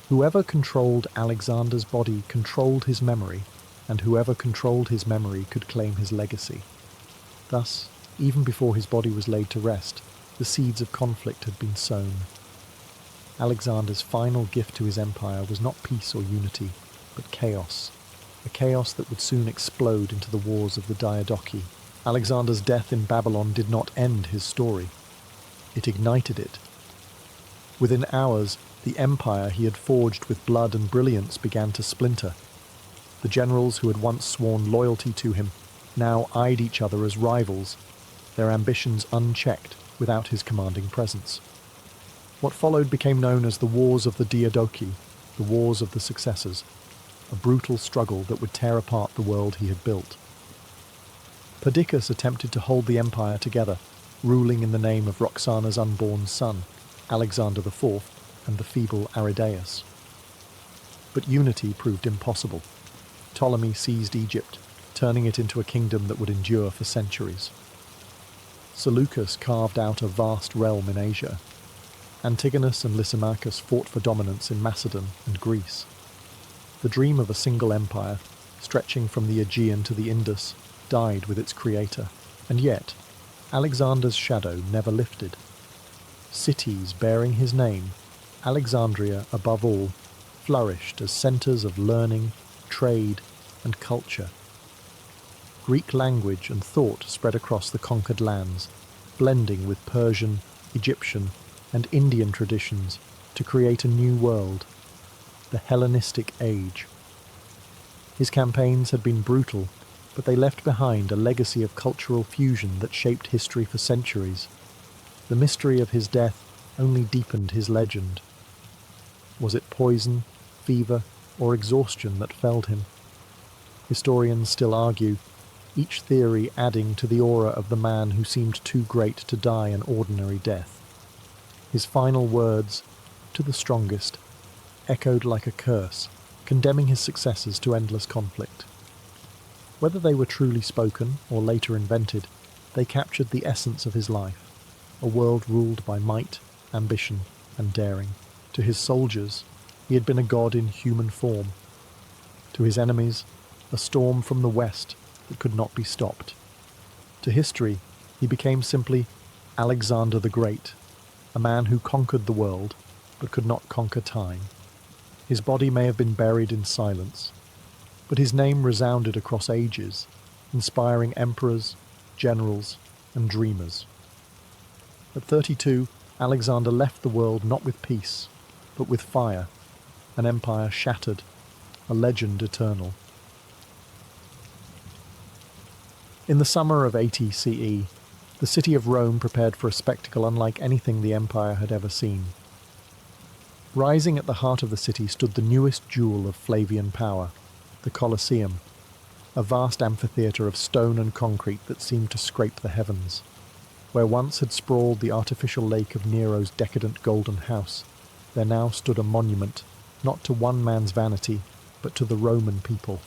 Whoever controlled Alexander's body controlled his memory, and whoever controlled his memory could claim his legacy. Thus, even before his body was laid to rest, the seeds of conflict had been sown. Alexander's final gift to his empire was not peace or unity, but chaos, a chaos that would soon explode into the wars of the Diadochi. Alexander's death in Babylon did not end his story. It ignited it. Within hours, the empire he had forged with blood and brilliance began to splinter. The generals who had once sworn loyalty to him now eyed each other as rivals, their ambitions unchecked without his commanding presence. What followed became known as the Wars of the Diadochi, the Wars of the Successors, a brutal struggle that would tear apart the world he had built. Perdiccas attempted to hold the empire together, ruling in the name of Roxana's unborn son, Alexander IV, and the feeble Aridaeus. But unity proved impossible. Ptolemy seized Egypt, turning it into a kingdom that would endure for centuries. Seleucus carved out a vast realm in Asia. Antigonus and Lysimachus fought for dominance in Macedon and Greece. The dream of a single empire, stretching from the Aegean to the Indus, died with its creator, and yet Alexander's shadow never lifted. Cities bearing his name, Alexandria above all, flourished as centres of learning, trade, and culture. Greek language and thought spread across the conquered lands, blending with Persian, Egyptian, and Indian traditions to create a new world, the Hellenistic Age. His campaigns had been brutal, but they left behind a legacy of cultural fusion that shaped history for centuries. The mystery of his death only deepened his legend. Was it poison, fever, or exhaustion that felled him? Historians still argue, each theory adding to the aura of the man who seemed too great to die an ordinary death. His final words, to the strongest, echoed like a curse, condemning his successors to endless conflict. Whether they were truly spoken or later invented, they captured the essence of his life, a world ruled by might, ambition, and daring. To his soldiers, he had been a god in human form. To his enemies, a storm from the west that could not be stopped. To history, he became simply Alexander the Great, a man who conquered the world, but could not conquer time. His body may have been buried in silence, but his name resounded across ages, inspiring emperors, generals, and dreamers. At 32, Alexander left the world not with peace, but with fire, an empire shattered, a legend eternal. In the summer of 80 CE, the city of Rome prepared for a spectacle unlike anything the empire had ever seen. Rising at the heart of the city stood the newest jewel of Flavian power, the Colosseum, a vast amphitheatre of stone and concrete that seemed to scrape the heavens. Where once had sprawled the artificial lake of Nero's decadent golden house, there now stood a monument, not to one man's vanity, but to the Roman people.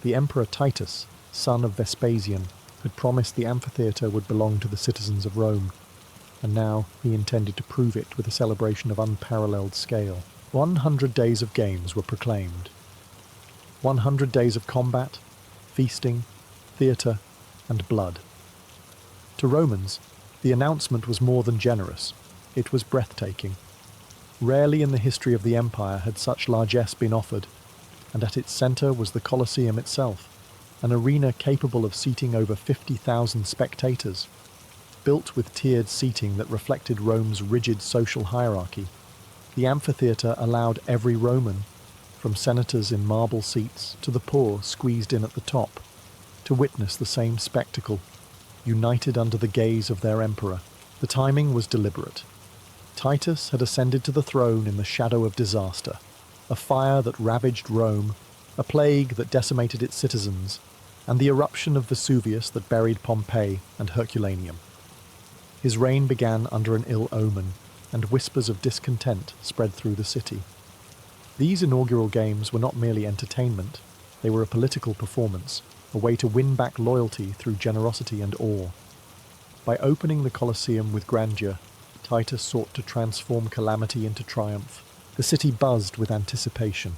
The Emperor Titus, son of Vespasian, had promised the amphitheatre would belong to the citizens of Rome, and now he intended to prove it with a celebration of unparalleled scale. 100 days of games were proclaimed. 100 days of combat, feasting, theatre, and blood. To Romans, the announcement was more than generous. It was breathtaking. Rarely in the history of the empire had such largesse been offered, and at its centre was the Colosseum itself, an arena capable of seating over 50,000 spectators. Built with tiered seating that reflected Rome's rigid social hierarchy, the amphitheatre allowed every Roman, from senators in marble seats to the poor squeezed in at the top, to witness the same spectacle, united under the gaze of their emperor. The timing was deliberate. Titus had ascended to the throne in the shadow of disaster, a fire that ravaged Rome, a plague that decimated its citizens, and the eruption of Vesuvius that buried Pompeii and Herculaneum. His reign began under an ill omen, and whispers of discontent spread through the city. These inaugural games were not merely entertainment, they were a political performance, a way to win back loyalty through generosity and awe. By opening the Colosseum with grandeur, Titus sought to transform calamity into triumph. The city buzzed with anticipation.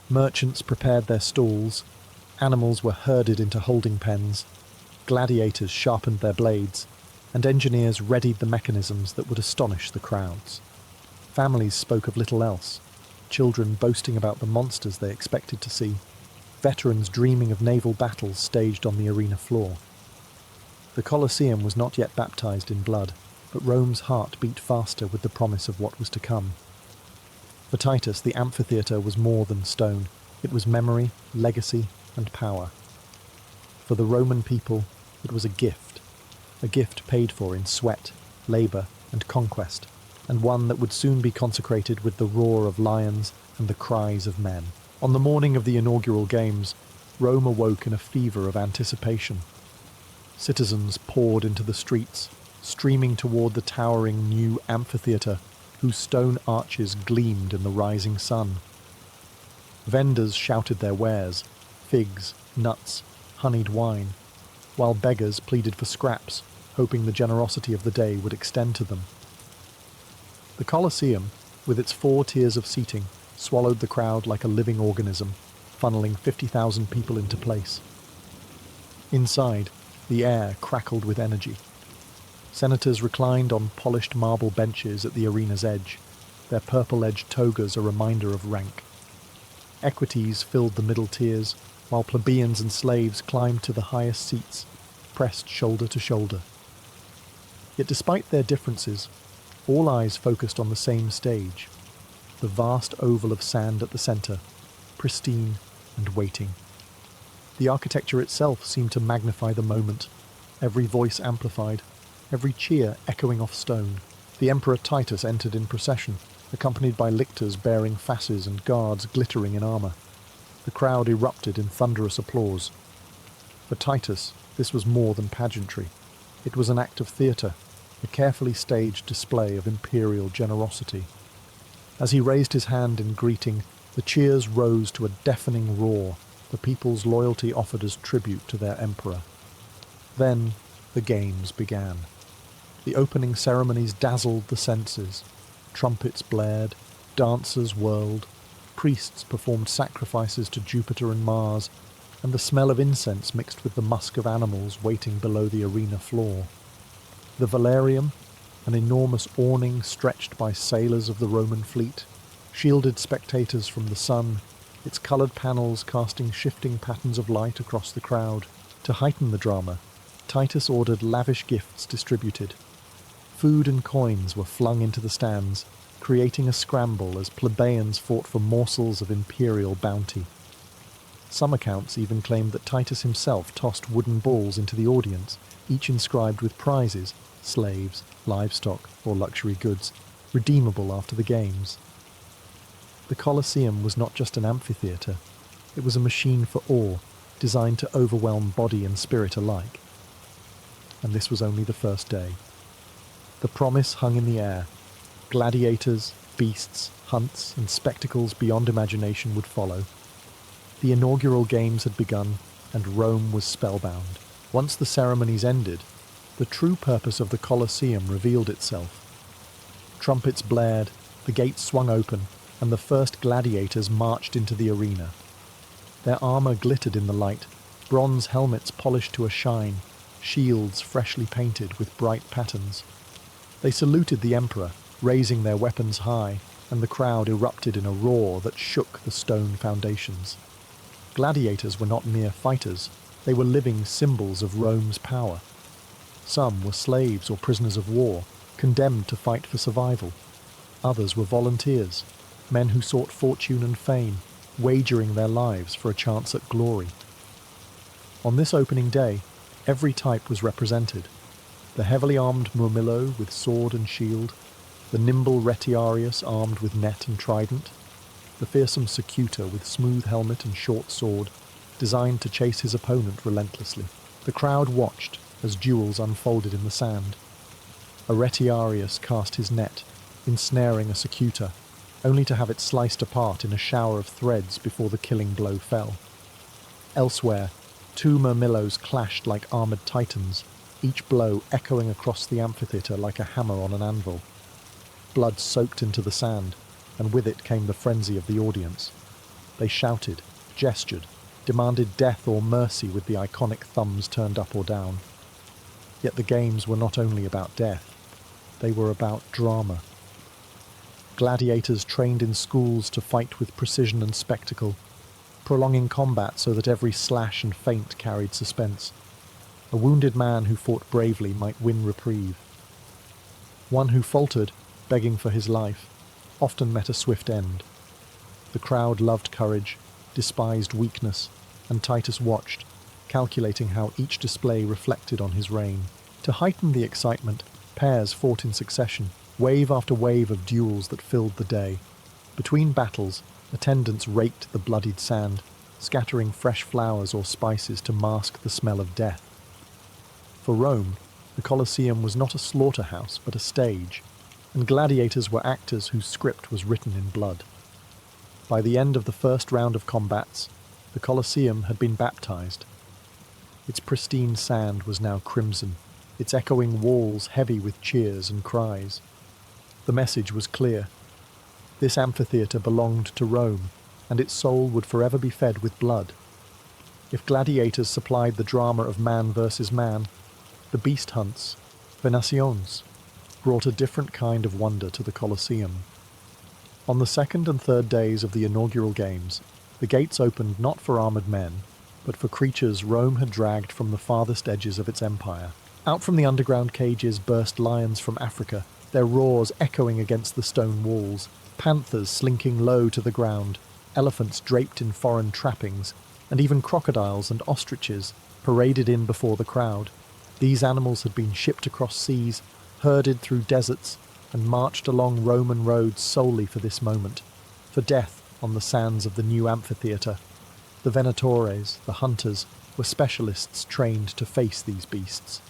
Merchants prepared their stalls, animals were herded into holding pens, gladiators sharpened their blades, and engineers readied the mechanisms that would astonish the crowds. Families spoke of little else, children boasting about the monsters they expected to see, veterans dreaming of naval battles staged on the arena floor. The Colosseum was not yet baptized in blood, but Rome's heart beat faster with the promise of what was to come. For Titus, the amphitheatre was more than stone. It was memory, legacy, and power. For the Roman people, it was a gift paid for in sweat, labour, and conquest, and one that would soon be consecrated with the roar of lions and the cries of men. On the morning of the inaugural games, Rome awoke in a fever of anticipation. Citizens poured into the streets, streaming toward the towering new amphitheatre, whose stone arches gleamed in the rising sun. Vendors shouted their wares, figs, nuts, honeyed wine, while beggars pleaded for scraps, hoping the generosity of the day would extend to them. The Colosseum, with its 4 tiers of seating, swallowed the crowd like a living organism, funneling 50,000 people into place. Inside, the air crackled with energy. Senators reclined on polished marble benches at the arena's edge, their purple-edged togas a reminder of rank. Equities filled the middle tiers, while plebeians and slaves climbed to the highest seats, pressed shoulder to shoulder. Yet despite their differences, all eyes focused on the same stage, the vast oval of sand at the centre, pristine and waiting. The architecture itself seemed to magnify the moment, every voice amplified, every cheer echoing off stone. The Emperor Titus entered in procession, accompanied by lictors bearing fasces and guards glittering in armour. The crowd erupted in thunderous applause. For Titus, this was more than pageantry. It was an act of theatre, a carefully staged display of imperial generosity. As he raised his hand in greeting, the cheers rose to a deafening roar, the people's loyalty offered as tribute to their emperor. Then the games began. The opening ceremonies dazzled the senses. Trumpets blared, dancers whirled, priests performed sacrifices to Jupiter and Mars, and the smell of incense mixed with the musk of animals waiting below the arena floor. The Valerium, an enormous awning stretched by sailors of the Roman fleet, shielded spectators from the sun, its coloured panels casting shifting patterns of light across the crowd. To heighten the drama, Titus ordered lavish gifts distributed. Food and coins were flung into the stands, creating a scramble as plebeians fought for morsels of imperial bounty. Some accounts even claimed that Titus himself tossed wooden balls into the audience, each inscribed with prizes, slaves, livestock, or luxury goods, redeemable after the games. The Colosseum was not just an amphitheatre, it was a machine for awe, designed to overwhelm body and spirit alike. And this was only the first day. The promise hung in the air. Gladiators, beasts, hunts, and spectacles beyond imagination would follow. The inaugural games had begun, and Rome was spellbound. Once the ceremonies ended, the true purpose of the Colosseum revealed itself. Trumpets blared, the gates swung open, and the first gladiators marched into the arena. Their armour glittered in the light, bronze helmets polished to a shine, shields freshly painted with bright patterns. They saluted the emperor, raising their weapons high, and the crowd erupted in a roar that shook the stone foundations. Gladiators were not mere fighters, they were living symbols of Rome's power. Some were slaves or prisoners of war, condemned to fight for survival. Others were volunteers, men who sought fortune and fame, wagering their lives for a chance at glory. On this opening day, every type was represented. The heavily armed murmillo with sword and shield, the nimble retiarius armed with net and trident, the fearsome secutor with smooth helmet and short sword, designed to chase his opponent relentlessly. The crowd watched as duels unfolded in the sand. A retiarius cast his net, ensnaring a secutor, only to have it sliced apart in a shower of threads before the killing blow fell. Elsewhere, two murmillos clashed like armoured titans, each blow echoing across the amphitheatre like a hammer on an anvil. Blood soaked into the sand, and with it came the frenzy of the audience. They shouted, gestured, demanded death or mercy with the iconic thumbs turned up or down. Yet the games were not only about death, they were about drama. Gladiators trained in schools to fight with precision and spectacle, prolonging combat so that every slash and feint carried suspense. A wounded man who fought bravely might win reprieve. One who faltered, begging for his life, often met a swift end. The crowd loved courage, despised weakness, and Titus watched, calculating how each display reflected on his reign. To heighten the excitement, pairs fought in succession, wave after wave of duels that filled the day. Between battles, attendants raked the bloodied sand, scattering fresh flowers or spices to mask the smell of death. For Rome, the Colosseum was not a slaughterhouse but a stage, and gladiators were actors whose script was written in blood. By the end of the first round of combats, the Colosseum had been baptized. Its pristine sand was now crimson, its echoing walls heavy with cheers and cries. The message was clear. This amphitheatre belonged to Rome, and its soul would forever be fed with blood. If gladiators supplied the drama of man versus man, the beast hunts, venations, brought a different kind of wonder to the Colosseum. On the second and third days of the inaugural games, the gates opened not for armoured men, but for creatures Rome had dragged from the farthest edges of its empire. Out from the underground cages burst lions from Africa, their roars echoing against the stone walls, panthers slinking low to the ground, elephants draped in foreign trappings, and even crocodiles and ostriches paraded in before the crowd. These animals had been shipped across seas, herded through deserts, and marched along Roman roads solely for this moment, for death on the sands of the new amphitheatre. The venatores, the hunters, were specialists trained to face these beasts.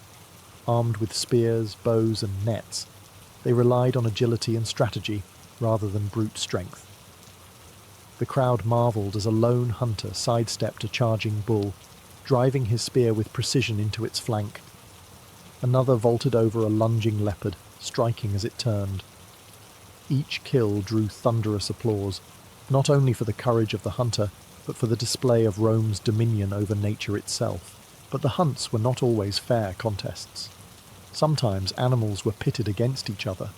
Armed with spears, bows, and nets, they relied on agility and strategy rather than brute strength. The crowd marvelled as a lone hunter sidestepped a charging bull, driving his spear with precision into its flank. Another vaulted over a lunging leopard, striking as it turned. Each kill drew thunderous applause, not only for the courage of the hunter, but for the display of Rome's dominion over nature itself. But the hunts were not always fair contests. Sometimes animals were pitted against each other,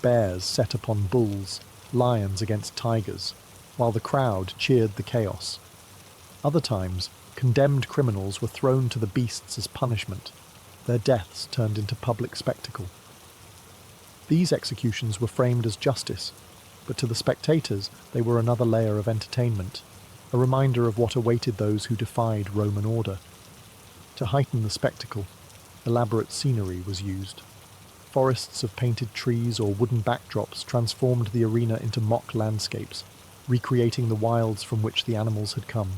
bears set upon bulls, lions against tigers, while the crowd cheered the chaos. Other times, condemned criminals were thrown to the beasts as punishment, their deaths turned into public spectacle. These executions were framed as justice, but to the spectators they were another layer of entertainment, a reminder of what awaited those who defied Roman order. To heighten the spectacle, elaborate scenery was used. Forests of painted trees or wooden backdrops transformed the arena into mock landscapes, recreating the wilds from which the animals had come.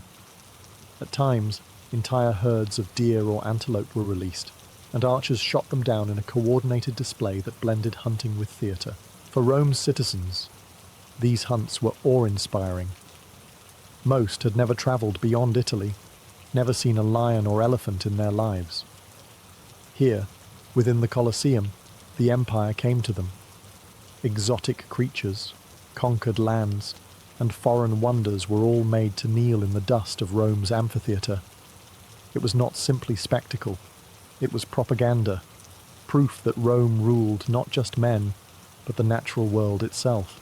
At times, entire herds of deer or antelope were released, and archers shot them down in a coordinated display that blended hunting with theatre. For Rome's citizens, these hunts were awe-inspiring. Most had never travelled beyond Italy, never seen a lion or elephant in their lives. Here, within the Colosseum, the empire came to them. Exotic creatures, conquered lands, and foreign wonders were all made to kneel in the dust of Rome's amphitheatre. It was not simply spectacle, it was propaganda, proof that Rome ruled not just men, but the natural world itself.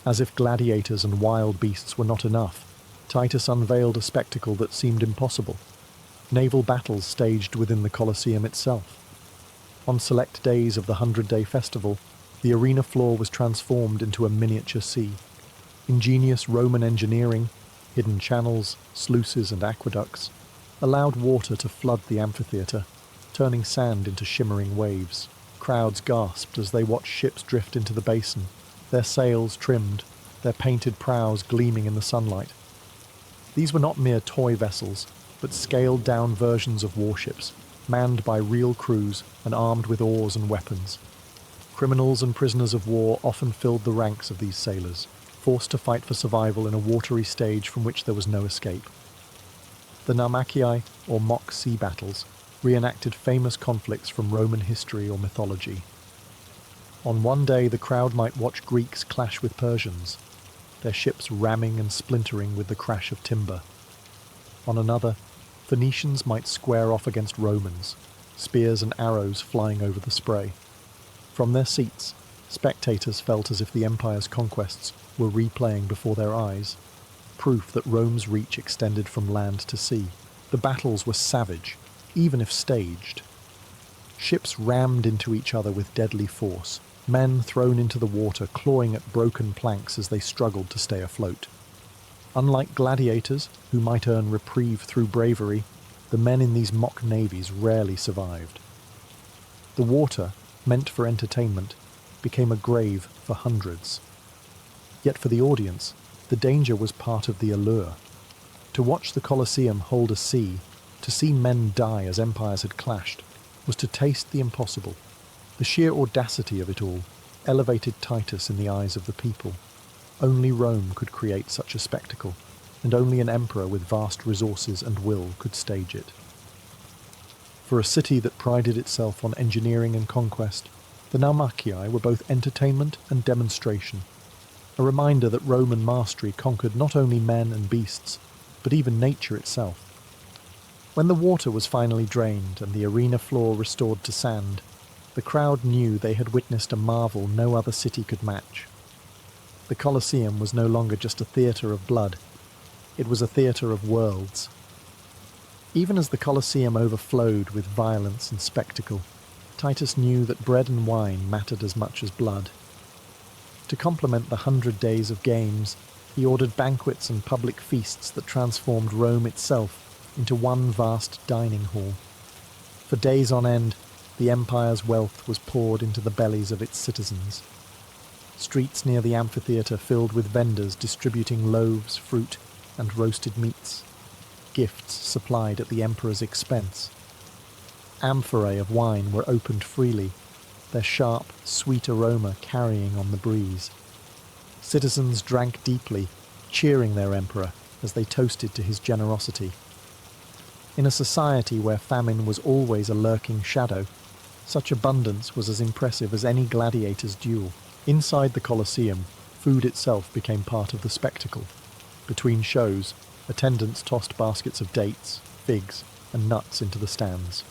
As if gladiators and wild beasts were not enough, Titus unveiled a spectacle that seemed impossible: naval battles staged within the Colosseum itself. On select days of the 100-day festival, the arena floor was transformed into a miniature sea. Ingenious Roman engineering, hidden channels, sluices and aqueducts, allowed water to flood the amphitheatre, turning sand into shimmering waves. Crowds gasped as they watched ships drift into the basin, their sails trimmed, their painted prows gleaming in the sunlight. These were not mere toy vessels, but scaled-down versions of warships, manned by real crews and armed with oars and weapons. Criminals and prisoners of war often filled the ranks of these sailors, forced to fight for survival in a watery stage from which there was no escape. The Naumachii, or mock sea battles, reenacted famous conflicts from Roman history or mythology. On one day, the crowd might watch Greeks clash with Persians, their ships ramming and splintering with the crash of timber. On another, Phoenicians might square off against Romans, spears and arrows flying over the spray. From their seats, spectators felt as if the empire's conquests were replaying before their eyes, proof that Rome's reach extended from land to sea. The battles were savage, even if staged. Ships rammed into each other with deadly force, men thrown into the water clawing at broken planks as they struggled to stay afloat. Unlike gladiators, who might earn reprieve through bravery, the men in these mock navies rarely survived. The water, meant for entertainment, became a grave for hundreds. Yet for the audience, the danger was part of the allure. To watch the Colosseum hold a sea, to see men die as empires had clashed, was to taste the impossible. The sheer audacity of it all elevated Titus in the eyes of the people. Only Rome could create such a spectacle, and only an emperor with vast resources and will could stage it. For a city that prided itself on engineering and conquest, the Naumachii were both entertainment and demonstration, a reminder that Roman mastery conquered not only men and beasts, but even nature itself. When the water was finally drained and the arena floor restored to sand, the crowd knew they had witnessed a marvel no other city could match. The Colosseum was no longer just a theatre of blood, it was a theatre of worlds. Even as the Colosseum overflowed with violence and spectacle, Titus knew that bread and wine mattered as much as blood. To complement the 100 days of games, he ordered banquets and public feasts that transformed Rome itself into one vast dining hall. For days on end, the empire's wealth was poured into the bellies of its citizens. Streets near the amphitheatre filled with vendors distributing loaves, fruit, and roasted meats, gifts supplied at the emperor's expense. Amphorae of wine were opened freely, their sharp, sweet aroma carrying on the breeze. Citizens drank deeply, cheering their emperor as they toasted to his generosity. In a society where famine was always a lurking shadow, such abundance was as impressive as any gladiator's duel. Inside the Colosseum, food itself became part of the spectacle. Between shows, attendants tossed baskets of dates, figs, and nuts into the stands.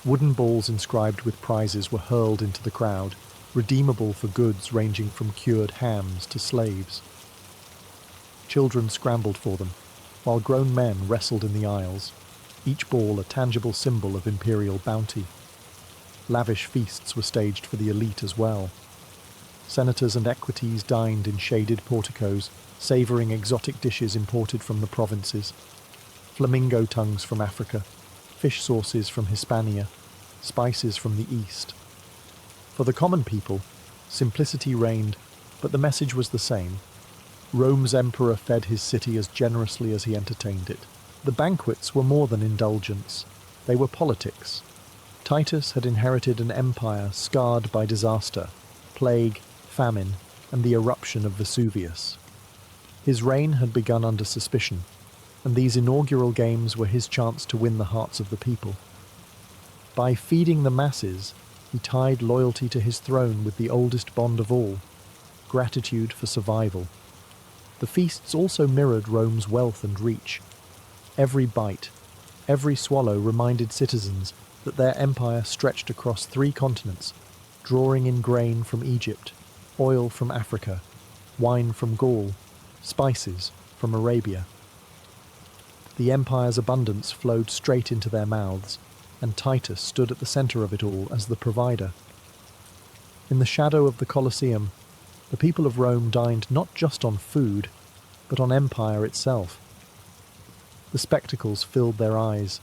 Wooden balls inscribed with prizes were hurled into the crowd, redeemable for goods ranging from cured hams to slaves. Children scrambled for them, while grown men wrestled in the aisles, each ball a tangible symbol of imperial bounty. Lavish feasts were staged for the elite as well. Senators and equites dined in shaded porticos, savouring exotic dishes imported from the provinces. Flamingo tongues from Africa, fish sauces from Hispania, spices from the East. For the common people, simplicity reigned, but the message was the same. Rome's emperor fed his city as generously as he entertained it. The banquets were more than indulgence. They were politics. Titus had inherited an empire scarred by disaster, plague, famine, and the eruption of Vesuvius. His reign had begun under suspicion, and these inaugural games were his chance to win the hearts of the people. By feeding the masses, he tied loyalty to his throne with the oldest bond of all, gratitude for survival. The feasts also mirrored Rome's wealth and reach. Every bite, every swallow reminded citizens that their empire stretched across 3 continents, drawing in grain from Egypt, oil from Africa, wine from Gaul, spices from Arabia. The empire's abundance flowed straight into their mouths, and Titus stood at the centre of it all as the provider. In the shadow of the Colosseum, the people of Rome dined not just on food, but on empire itself. The spectacles filled their eyes,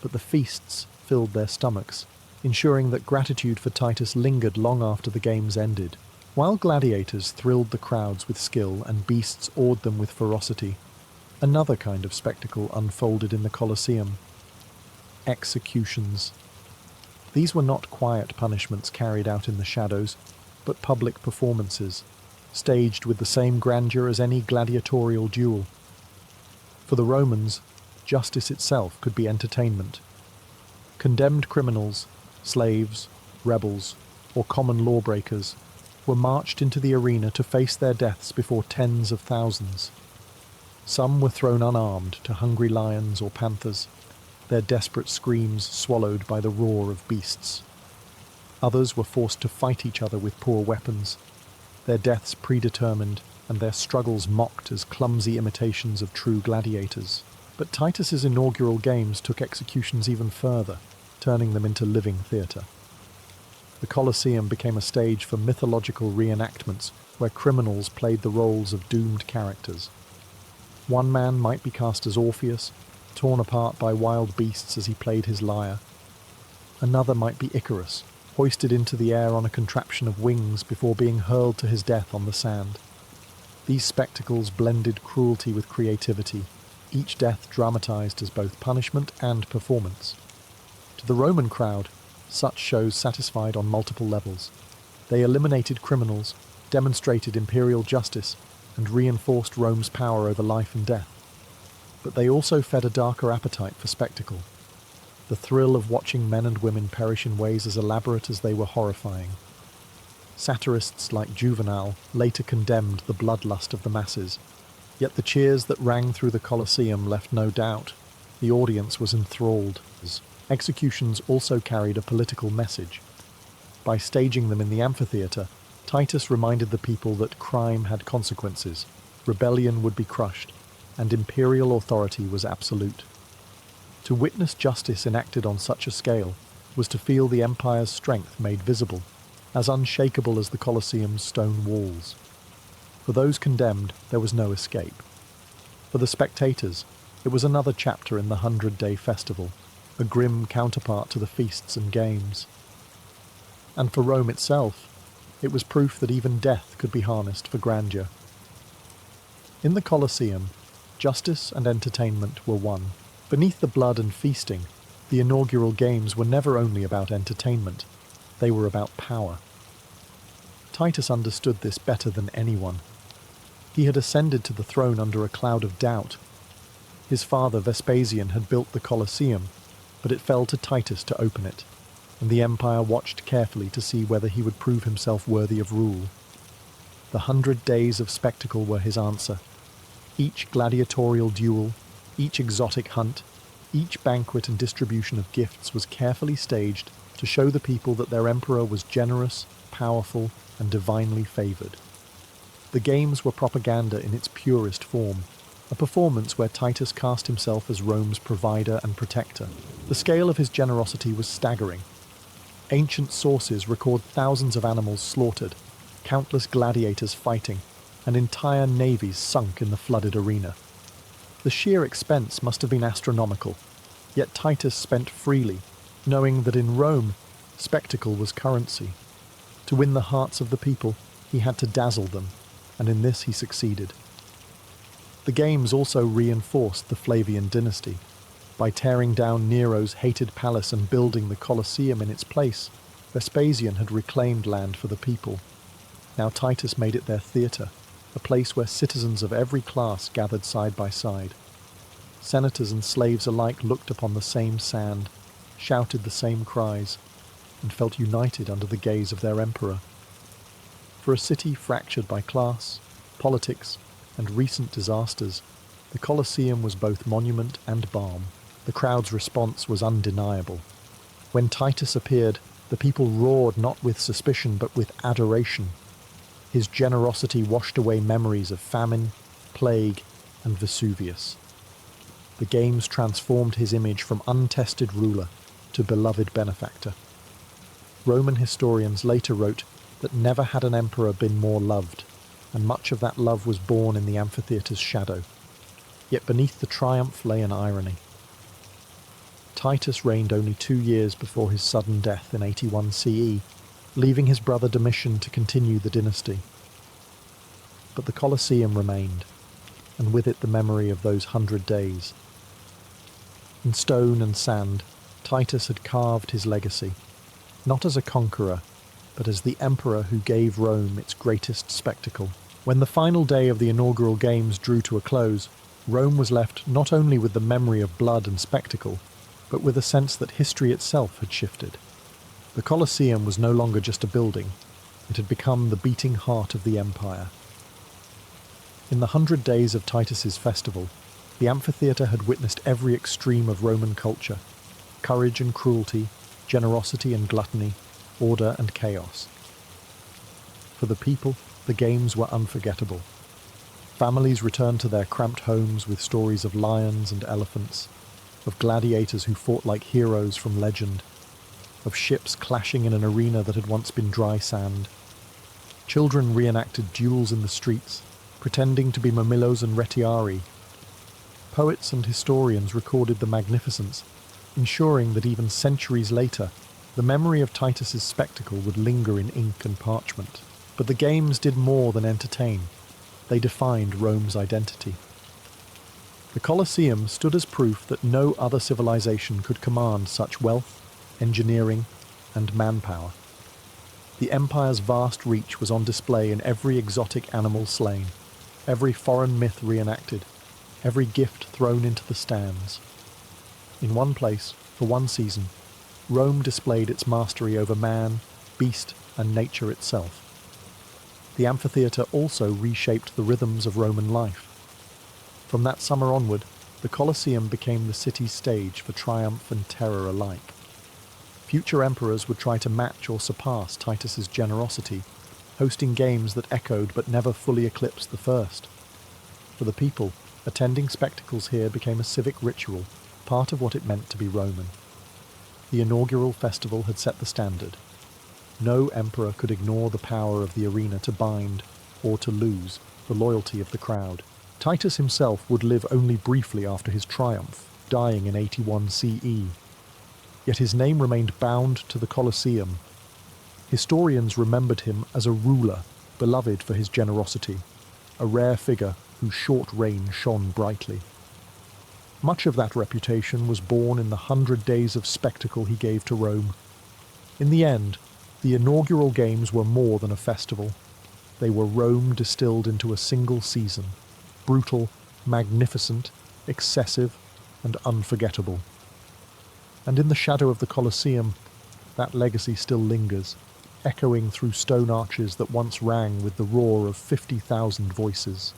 but the feasts filled their stomachs, ensuring that gratitude for Titus lingered long after the games ended. While gladiators thrilled the crowds with skill and beasts awed them with ferocity, another kind of spectacle unfolded in the Colosseum: executions. These were not quiet punishments carried out in the shadows, but public performances, staged with the same grandeur as any gladiatorial duel. For the Romans, justice itself could be entertainment. Condemned criminals, slaves, rebels, or common lawbreakers were marched into the arena to face their deaths before tens of thousands. Some were thrown unarmed to hungry lions or panthers, their desperate screams swallowed by the roar of beasts. Others were forced to fight each other with poor weapons, their deaths predetermined and their struggles mocked as clumsy imitations of true gladiators. But Titus's inaugural games took executions even further, turning them into living theatre. The Colosseum became a stage for mythological reenactments where criminals played the roles of doomed characters. One man might be cast as Orpheus, torn apart by wild beasts as he played his lyre. Another might be Icarus, hoisted into the air on a contraption of wings before being hurled to his death on the sand. These spectacles blended cruelty with creativity, each death dramatized as both punishment and performance. To the Roman crowd, such shows satisfied on multiple levels. They eliminated criminals, demonstrated imperial justice, and reinforced Rome's power over life and death. But they also fed a darker appetite for spectacle, the thrill of watching men and women perish in ways as elaborate as they were horrifying. Satirists like Juvenal later condemned the bloodlust of the masses, yet the cheers that rang through the Colosseum left no doubt. The audience was enthralled. Executions also carried a political message. By staging them in the amphitheatre, Titus reminded the people that crime had consequences, rebellion would be crushed, and imperial authority was absolute. To witness justice enacted on such a scale was to feel the empire's strength made visible, as unshakable as the Colosseum's stone walls. For those condemned, there was no escape. For the spectators, it was another chapter in the 100-day festival, a grim counterpart to the feasts and games. And for Rome itself, it was proof that even death could be harnessed for grandeur. In the Colosseum, justice and entertainment were one. Beneath the blood and feasting, the inaugural games were never only about entertainment, they were about power. Titus understood this better than anyone. He had ascended to the throne under a cloud of doubt. His father Vespasian had built the Colosseum, but it fell to Titus to open it, and the empire watched carefully to see whether he would prove himself worthy of rule. The 100 days of spectacle were his answer. Each gladiatorial duel, each exotic hunt, each banquet and distribution of gifts was carefully staged to show the people that their emperor was generous, powerful, and divinely favoured. The games were propaganda in its purest form, a performance where Titus cast himself as Rome's provider and protector. The scale of his generosity was staggering. Ancient sources record thousands of animals slaughtered, countless gladiators fighting, and entire navies sunk in the flooded arena. The sheer expense must have been astronomical, yet Titus spent freely, knowing that in Rome, spectacle was currency. To win the hearts of the people, he had to dazzle them, and in this he succeeded. The games also reinforced the Flavian dynasty. By tearing down Nero's hated palace and building the Colosseum in its place, Vespasian had reclaimed land for the people. Now Titus made it their theatre, a place where citizens of every class gathered side by side. Senators and slaves alike looked upon the same sand, shouted the same cries, and felt united under the gaze of their emperor. For a city fractured by class, politics, and recent disasters, the Colosseum was both monument and balm. The crowd's response was undeniable. When Titus appeared, the people roared not with suspicion but with adoration. His generosity washed away memories of famine, plague, and Vesuvius. the games transformed his image from untested ruler to beloved benefactor. Roman historians later wrote that never had an emperor been more loved, and much of that love was born in the amphitheatre's shadow. Yet beneath the triumph lay an irony. Titus reigned only 2 years before his sudden death in 81 CE, leaving his brother Domitian to continue the dynasty. But the Colosseum remained, and with it the memory of those 100 days. In stone and sand, Titus had carved his legacy, not as a conqueror, but as the emperor who gave Rome its greatest spectacle. When the final day of the inaugural games drew to a close, Rome was left not only with the memory of blood and spectacle, but with a sense that history itself had shifted. The Colosseum was no longer just a building, it had become the beating heart of the empire. In the 100 days of Titus's festival, the amphitheatre had witnessed every extreme of Roman culture: courage and cruelty, generosity and gluttony, order and chaos. For the people, the games were unforgettable. Families returned to their cramped homes with stories of lions and elephants, of gladiators who fought like heroes from legend, of ships clashing in an arena that had once been dry sand. Children reenacted duels in the streets, pretending to be Mamilos and Retiari. Poets and historians recorded the magnificence, ensuring that even centuries later, the memory of Titus's spectacle would linger in ink and parchment. But the games did more than entertain. They defined Rome's identity. The Colosseum stood as proof that no other civilization could command such wealth, engineering, and manpower. The empire's vast reach was on display in every exotic animal slain, every foreign myth reenacted, every gift thrown into the stands. In one place, for one season, Rome displayed its mastery over man, beast, and nature itself. The amphitheatre also reshaped the rhythms of Roman life. From that summer onward, the Colosseum became the city's stage for triumph and terror alike. Future emperors would try to match or surpass Titus's generosity, hosting games that echoed but never fully eclipsed the first. For the people, attending spectacles here became a civic ritual, part of what it meant to be Roman. The inaugural festival had set the standard. No emperor could ignore the power of the arena to bind, or to lose, the loyalty of the crowd. Titus himself would live only briefly after his triumph, dying in 81 CE. Yet his name remained bound to the Colosseum. Historians remembered him as a ruler, beloved for his generosity, a rare figure whose short reign shone brightly. Much of that reputation was born in the 100 days of spectacle he gave to Rome. In the end, the inaugural games were more than a festival. They were Rome distilled into a single season, brutal, magnificent, excessive, and unforgettable. And in the shadow of the Colosseum, that legacy still lingers, echoing through stone arches that once rang with the roar of 50,000 voices.